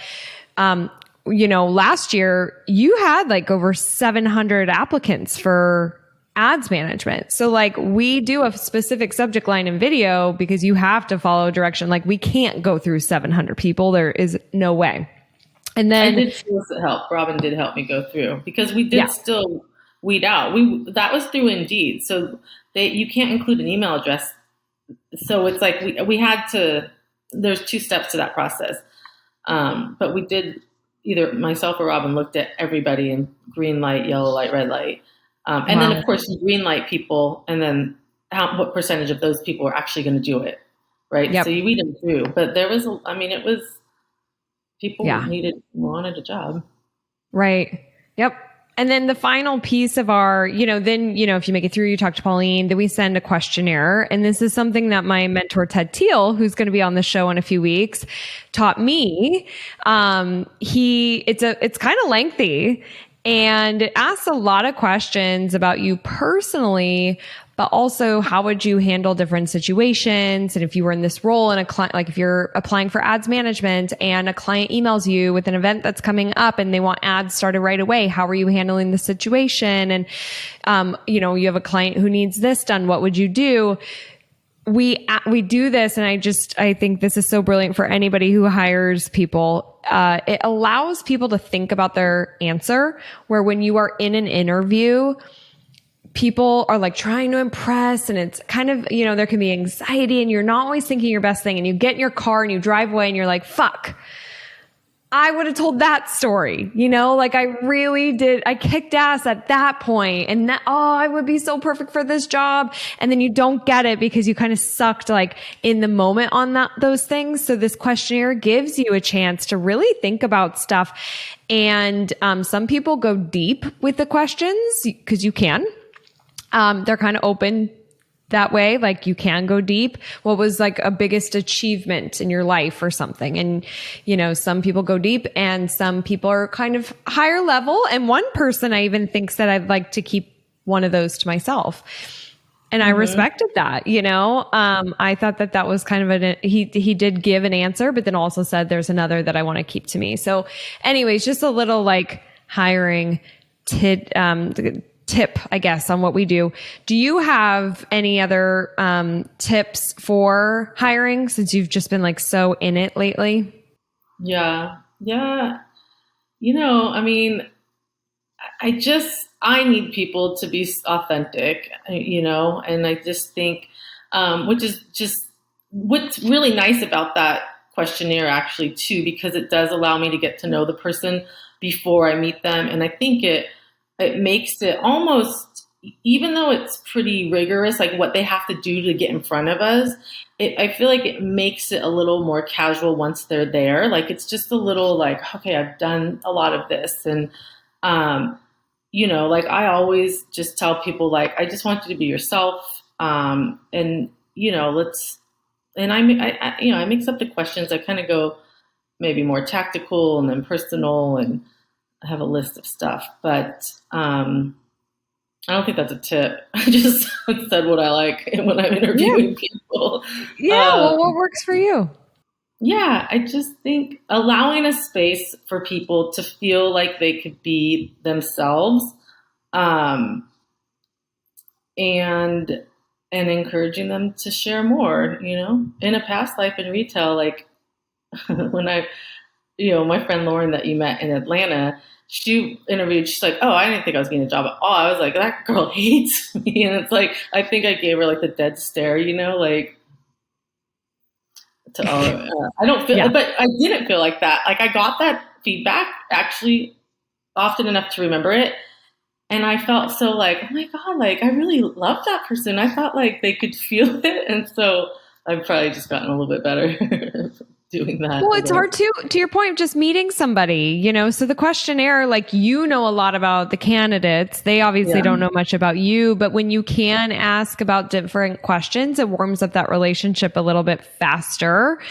last year you had like over 700 applicants for ads management. So like, we do a specific subject line in video because you have to follow direction. Like, we can't go through 700 people. There is no way. And then I did solicit help. Robin did help me go through because we did still weed out. That was through Indeed. So you can't include an email address. So it's like we had to, there's 2 steps to that process. But we did, either myself or Robin looked at everybody in green light, yellow light, red light. And then, of course, you green light people, and then what percentage of those people are actually going to do it, right? Yep. So you weed them through. But there was, it was, people wanted a job. Right. Yep. And then the final piece of our, if you make it through, you talk to Pauline, then we send a questionnaire. And this is something that my mentor, Ted Teal, who's going to be on the show in a few weeks, taught me. It's kind of lengthy. And it asks a lot of questions about you personally, but also how would you handle different situations? And if you were in this role in a client, like if you're applying for ads management and a client emails you with an event that's coming up and they want ads started right away, how are you handling the situation? And, you have a client who needs this done. What would you do? We do this, and I think this is so brilliant for anybody who hires people. It allows people to think about their answer, where when you are in an interview, people are like trying to impress, and it's kind of, there can be anxiety, and you're not always thinking your best thing, and you get in your car and you drive away and you're like, fuck, I would have told that story, like I really did. I kicked ass at that point, and I would be so perfect for this job. And then you don't get it because you kind of sucked like in the moment on those things. So this questionnaire gives you a chance to really think about stuff. And, some people go deep with the questions because you can. They're kind of open that way. Like you can go deep. What was like a biggest achievement in your life or something? And, some people go deep and some people are kind of higher level. And one person I even thinks that I'd like to keep one of those to myself. And I respected that, I thought that was kind of he did give an answer, but then also said there's another that I want to keep to me. So anyways, just a little like hiring tip, I guess, on what we do. Do you have any other tips for hiring since you've just been like so in it lately? Yeah. I mean, I need people to be authentic, and I just think, which is just what's really nice about that questionnaire actually too, because it does allow me to get to know the person before I meet them. And I think it makes it almost, even though it's pretty rigorous, like what they have to do to get in front of us, I feel like it makes it a little more casual once they're there. Like it's just a little like, okay, I've done a lot of this. And, like I always just tell people, like, I just want you to be yourself. And, I mix up the questions. I kind of go maybe more tactical and then personal, and I have a list of stuff, but I don't think that's a tip. I just said what I like when I'm interviewing people. Yeah, well, what works for you? Yeah, I just think allowing a space for people to feel like they could be themselves, and encouraging them to share more. In a past life in retail, like when my friend Lauren that you met in Atlanta, she interviewed, she's like, oh, I didn't think I was getting a job at all. I was like, that girl hates me. And it's like, I think I gave her like the dead stare, like, I don't feel, but I didn't feel like that. Like I got that feedback actually often enough to remember it. And I felt so like, oh my God, like I really love that person. I thought like they could feel it. And so I've probably just gotten a little bit better doing that. Well, it's hard to your point of just meeting somebody, so the questionnaire, like, a lot about the candidates. They obviously don't know much about you, but when you can ask about different questions, it warms up that relationship a little bit faster.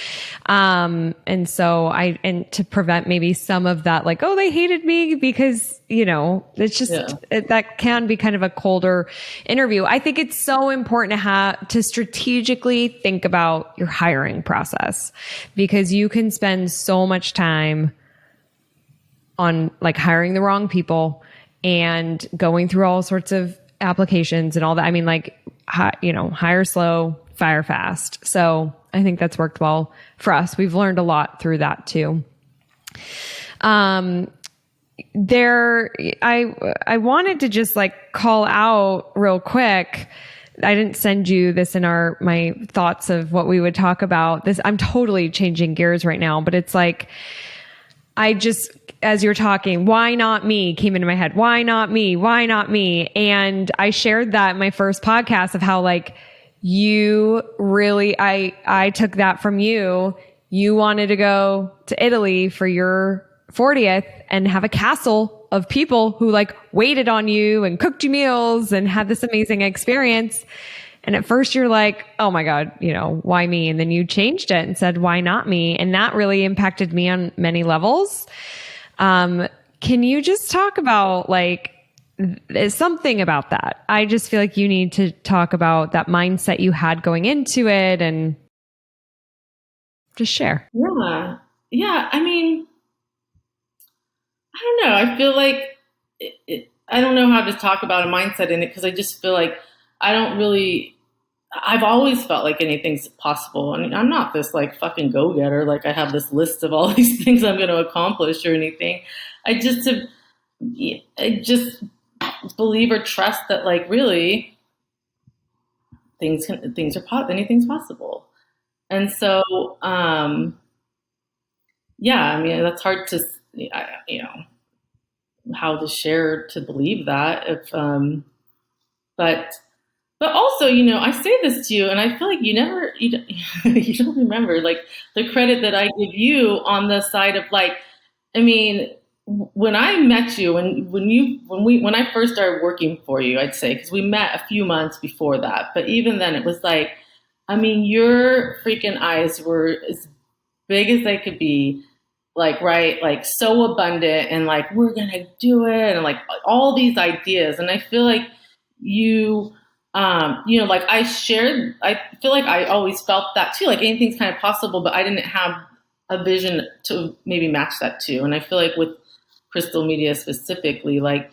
And to prevent maybe some of that, like, oh, they hated me because, it's just, that can be kind of a colder interview. I think it's so important to strategically think about your hiring process, because you can spend so much time on like hiring the wrong people and going through all sorts of applications and all that. I mean, like, hire slow, fire fast. So I think that's worked well for us. We've learned a lot through that too. I wanted to just like call out real quick. I didn't send you this in my thoughts of what we would talk about. This, I'm totally changing gears right now, but it's like, as you're talking, why not me came into my head. Why not me? Why not me? And I shared that in my first podcast of how like you really, I took that from you. You wanted to go to Italy for your 40th and have a castle of people who like waited on you and cooked you meals and had this amazing experience. And at first you're like, oh my God, why me? And then you changed it and said, why not me? And that really impacted me on many levels. Can you just talk about like something about that? I just feel like you need to talk about that mindset you had going into it and just share. Yeah. Yeah. I mean, I don't know. I feel like I don't know how to talk about a mindset in it, because I just feel like I've always felt like anything's possible. I mean, I'm not this like fucking go-getter. Like I have this list of all these things I'm going to accomplish or anything. I just believe or trust that like really anything's possible. And so, yeah, I mean, that's hard to, how to share to believe that but also, I say this to you and I feel like you don't, you don't remember like the credit that I give you on the side of like, I mean, when I met you when I first started working for you, I'd say, because we met a few months before that, but even then it was like, I mean, your freaking eyes were as big as they could be, like, right, like so abundant and like, we're gonna do it, and like all these ideas. And I feel like you, like I feel like I always felt that too, like anything's kind of possible, but I didn't have a vision to maybe match that too. And I feel like with Crystal Media specifically, like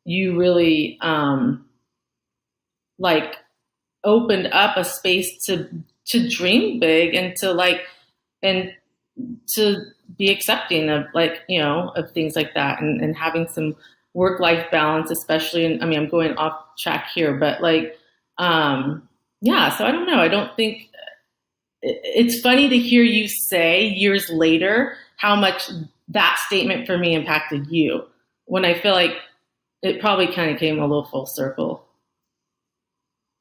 you really, like opened up a space to dream big and to like, and to be accepting of like, of things like that, and having some work-life balance, especially in, I mean, I'm going off track here, but like, yeah, so I don't know. I don't think it's funny to hear you say years later how much that statement for me impacted you, when I feel like it probably kind of came a little full circle.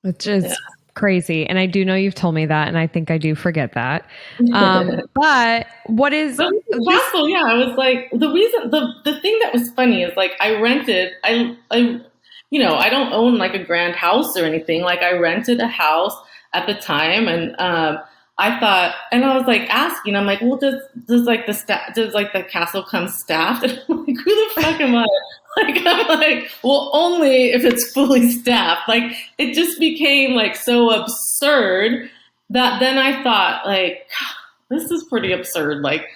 Which is crazy. And I do know you've told me that, and I think I do forget that. But what is Castle? Yeah, I was like, the thing that was funny is like I rented, I don't own like a grand house or anything. Like I rented a house at the time, and I thought, and I was like asking, I'm like, well, does like the castle come staffed? And I'm like, who the fuck am I? Like, I'm like, well, only if it's fully staffed. Like, it just became like so absurd that then I thought, like, this is pretty absurd. Like,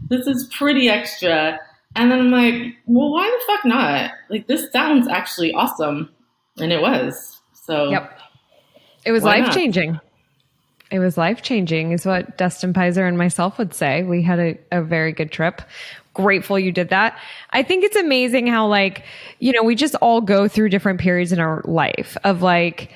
this is pretty extra. And then I'm like, well, why the fuck not? Like, this sounds actually awesome. And it was. So, yep. It was life-changing. It was life-changing is what Dustin Pizer and myself would say. We had a very good trip. Grateful you did that. I think it's amazing how like, we just all go through different periods in our life of like,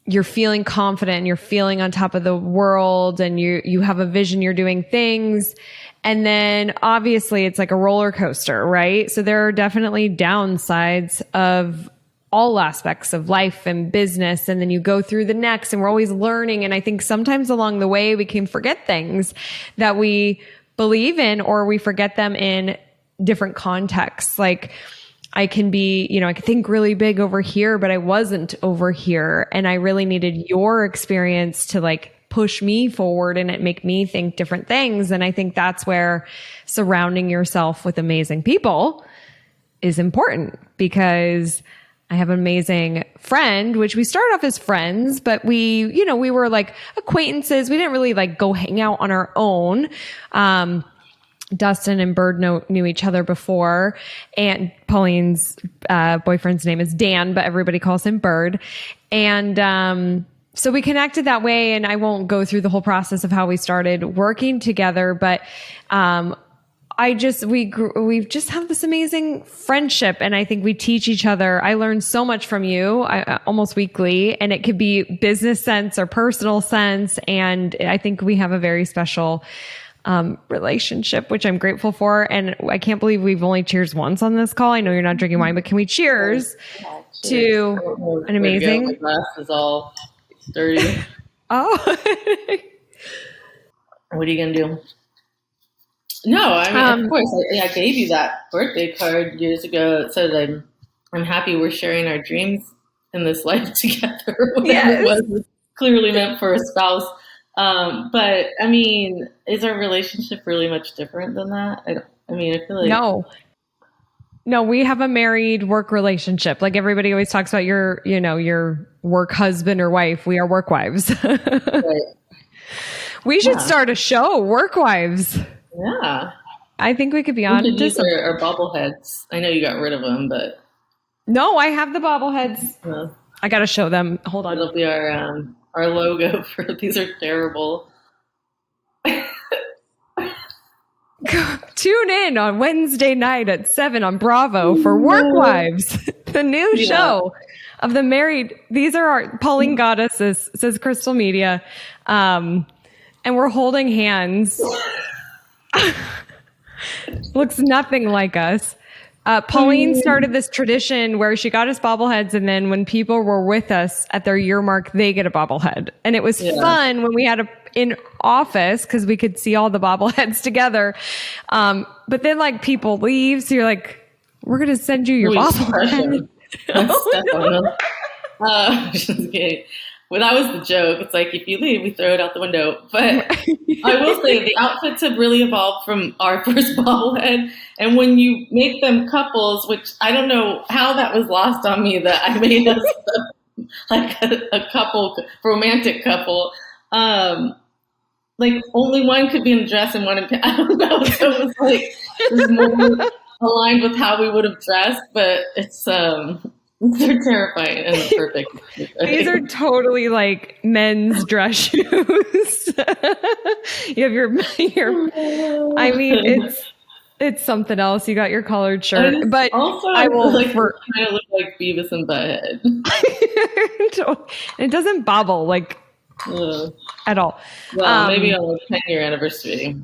you're feeling confident and you're feeling on top of the world and you have a vision, you're doing things. And then obviously it's like a roller coaster, right? So there are definitely downsides of all aspects of life and business. And then you go through the next and we're always learning. And I think sometimes along the way we can forget things that we believe in, or we forget them in different contexts. Like I can be, I could think really big over here, but I wasn't over here. And I really needed your experience to like push me forward and it make me think different things. And I think that's where surrounding yourself with amazing people is important, because I have an amazing friend, which we started off as friends, but we were like acquaintances. We didn't really like go hang out on our own. Dustin and Bird knew each other before, and Pauline's boyfriend's name is Dan, but everybody calls him Bird. And so we connected that way, and I won't go through the whole process of how we started working together, but we just have this amazing friendship, and I think we teach each other. I learn so much from you almost weekly, and it could be business sense or personal sense. And I think we have a very special relationship, which I'm grateful for. And I can't believe we've only cheers once on this call. I know you're not drinking wine, but can we cheers to an amazing... My glass is all dirty. Oh. What are you going to do? No, I mean, of course, I gave you that birthday card years ago that said I'm happy we're sharing our dreams in this life together. Whatever it was, it's clearly meant for a spouse. But I mean, is our relationship really much different than that? I feel like no, we have a married work relationship. Like everybody always talks about your work husband or wife. We are work wives. Right. We should start a show, Work Wives. Yeah. I think we could be on to some... our bobbleheads. I know you got rid of them, but... No, I have the bobbleheads. I got to show them. Hold on. It'll be our logo for... These are terrible. Tune in on Wednesday night at 7 on Bravo for Work Wives, the new show of the married. These are our Pauline Goddesses, says Crystal Media. And we're holding hands. Looks nothing like us. Pauline started this tradition where she got us bobbleheads, and then when people were with us at their year mark, they get a bobblehead. And it was fun when we had in office because we could see all the bobbleheads together. But then like people leave, so you're like, we're going to send you your bobblehead. Just kidding. Well, that was the joke. It's like, if you leave, we throw it out the window. But I will say the outfits have really evolved from our first bobblehead. And when you make them couples, which I don't know how that was lost on me, that I made us like a couple, romantic couple. Like only one could be in a dress and one in pants. I don't know. So it was like, it was more aligned with how we would have dressed, but it's, they're terrifying and perfect. These are totally like men's dress shoes. You have your, I mean, it's something else. You got your collared shirt, but also I will like kind of look like Beavis and Butthead. It doesn't bobble like at all. Well, maybe on the 10-year anniversary.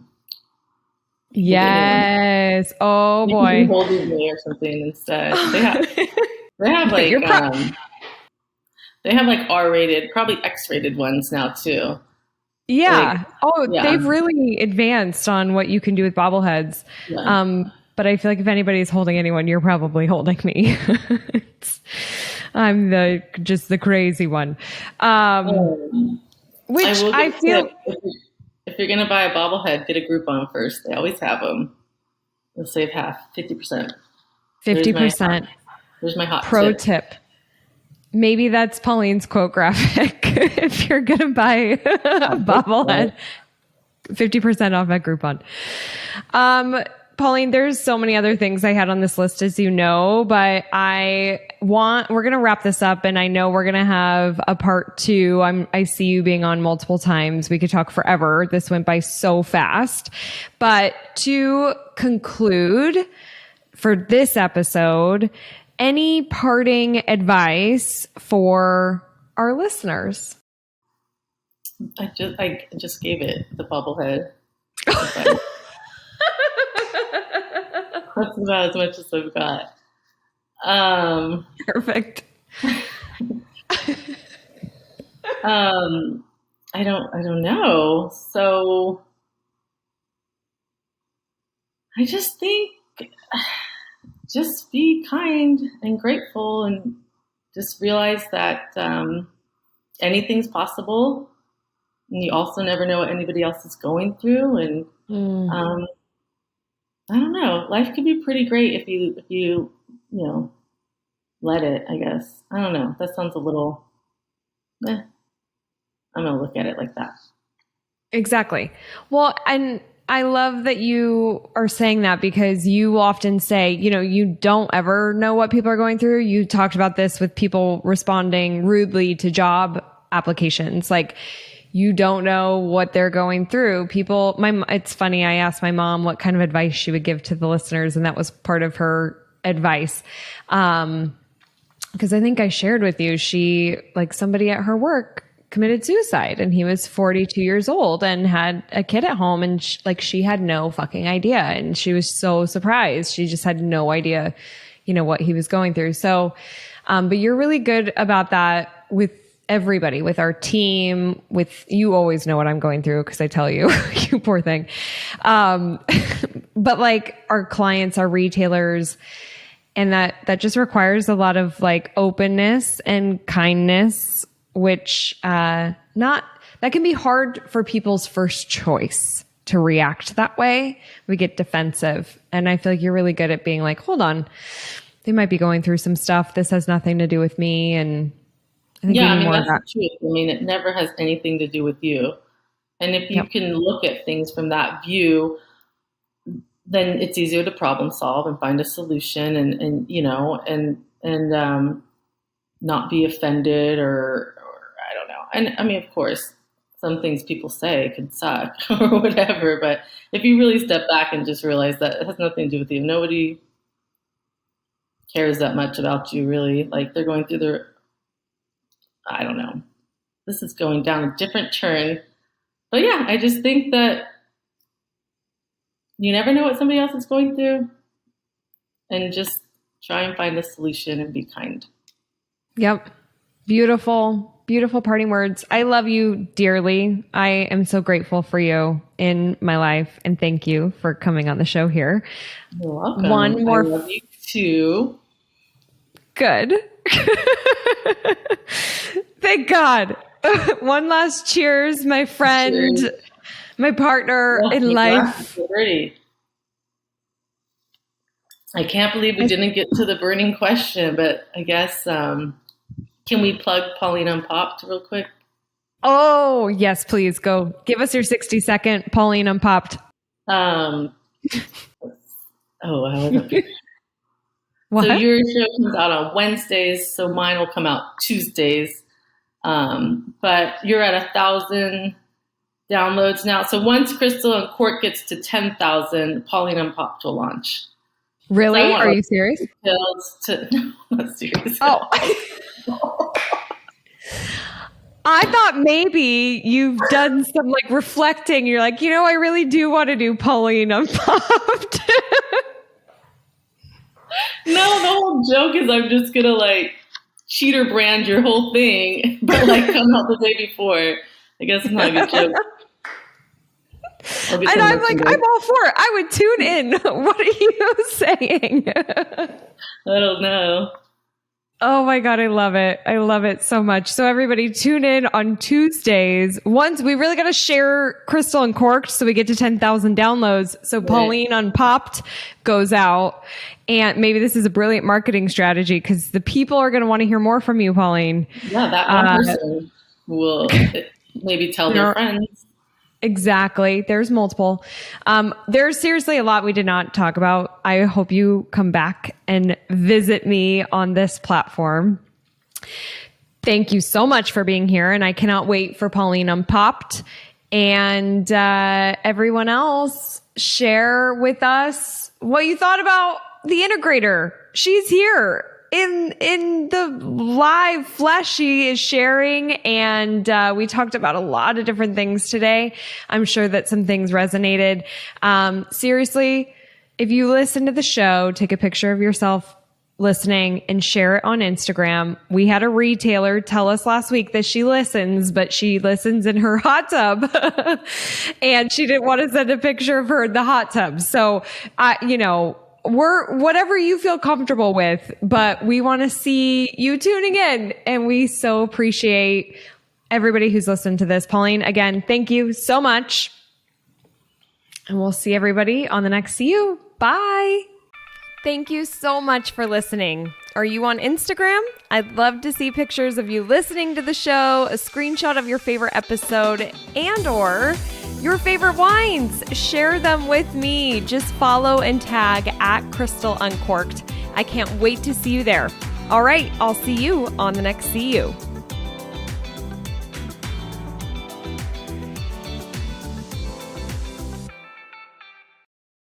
Yes. Oh boy. You can hold me or something instead. They have like they have like R-rated, probably X-rated ones now too. Yeah. They've really advanced on what you can do with bobbleheads. Yeah. But I feel like if anybody's holding anyone, you're probably holding me. I'm just the crazy one. Which I feel if you're gonna buy a bobblehead, get a Groupon first. They always have them. You'll save half, 50%. 50%. There's my hot pro tip. Maybe that's Pauline's quote graphic. If you're going to buy a bobblehead, 50% off at Groupon. Pauline, there's so many other things I had on this list, as you know, but we're going to wrap this up, and I know we're going to have a part 2. I see you being on multiple times. We could talk forever. This went by so fast. But to conclude for this episode, any parting advice for our listeners? I just gave it the bobblehead. That's about as much as I've got. Perfect. I don't know. So I just think just be kind and grateful, and just realize that anything's possible. And you also never know what anybody else is going through. And I don't know, life could be pretty great if you let it, I guess. I don't know. That sounds a little, I'm going to look at it like that. Exactly. Well, and I love that you are saying that, because you often say, you don't ever know what people are going through. You talked about this with people responding rudely to job applications. Like, you don't know what they're going through. It's funny. I asked my mom what kind of advice she would give to the listeners, and that was part of her advice. Because I think I shared with you, somebody at her work committed suicide, and he was 42 years old and had a kid at home, and she had no fucking idea. And she was so surprised. She just had no idea, what he was going through. So, but you're really good about that with everybody, with our team, you always know what I'm going through, because I tell you, you poor thing. But like our clients, our retailers, and that just requires a lot of like openness and kindness, which that can be hard for people's first choice to react that way. We get defensive. And I feel like you're really good at being like, hold on, they might be going through some stuff. This has nothing to do with me. And I think that's the truth. I mean, it never has anything to do with you. And if you can look at things from that view, then it's easier to problem solve and find a solution, and not be offended or I don't know. And I mean, of course, some things people say could suck or whatever. But if you really step back and just realize that it has nothing to do with you, nobody cares that much about you, really. Like, they're going through I don't know. This is going down a different turn. But yeah, I just think that you never know what somebody else is going through, and just try and find a solution and be kind. Yep. Beautiful, beautiful parting words. I love you dearly. I am so grateful for you in my life, and thank you for coming on the show here. You're welcome. One more. I love you too. Good. Thank God. One last cheers, my friend, Cheers. My partner in life. I can't believe we didn't get to the burning question, but I guess, can we plug Pauline Unpopped real quick? Oh, yes, please go. Give us your 60-second Pauline Unpopped. I wasn't. What? So your show comes out on Wednesdays, so mine will come out Tuesdays. But you're at 1,000 downloads now. So once Crystal and Court gets to 10,000, Pauline Unpopped will launch. Really? So Are you serious? No, not serious. Oh. I thought maybe you've done some like reflecting. You're like, I really do want to do Pauline Unpopped. No, the whole joke is I'm just going to like cheater brand your whole thing, but like come out the day before. I guess it's not a good joke. And I'm like, I'm all for it. I would tune in. What are you saying? I don't know. Oh my God, I love it. I love it so much. So everybody tune in on Tuesdays. Once we really got to share Crystal and Corked so we get to 10,000 downloads. So Right. Pauline Unpopped goes out, and maybe this is a brilliant marketing strategy because the people are going to want to hear more from you, Pauline. Yeah, that one person will maybe tell their friends. Exactly. There's multiple. There's seriously a lot we did not talk about. I hope you come back and visit me on this platform. Thank you so much for being here. And I cannot wait for Pauline Unpopped. And everyone else, share with us what you thought about the Integrator. She's here. In the live flesh, she is sharing, and we talked about a lot of different things today. I'm sure that some things resonated. Seriously, if you listen to the show, take a picture of yourself listening and share it on Instagram. We had a retailer tell us last week that she listens, but she listens in her hot tub and she didn't want to send a picture of her in the hot tub. So, we're whatever you feel comfortable with, but we want to see you tuning in, and we so appreciate everybody who's listened to this. Pauline, again, thank you so much, and we'll see everybody on the next See You. Bye. Thank you so much for listening. Are you on Instagram? I'd love to see pictures of you listening to the show, a screenshot of your favorite episode, and/or your favorite wines. Share them with me. Just follow and tag @Crystal Uncorked. I can't wait to see you there. All right, I'll see you on the next See You.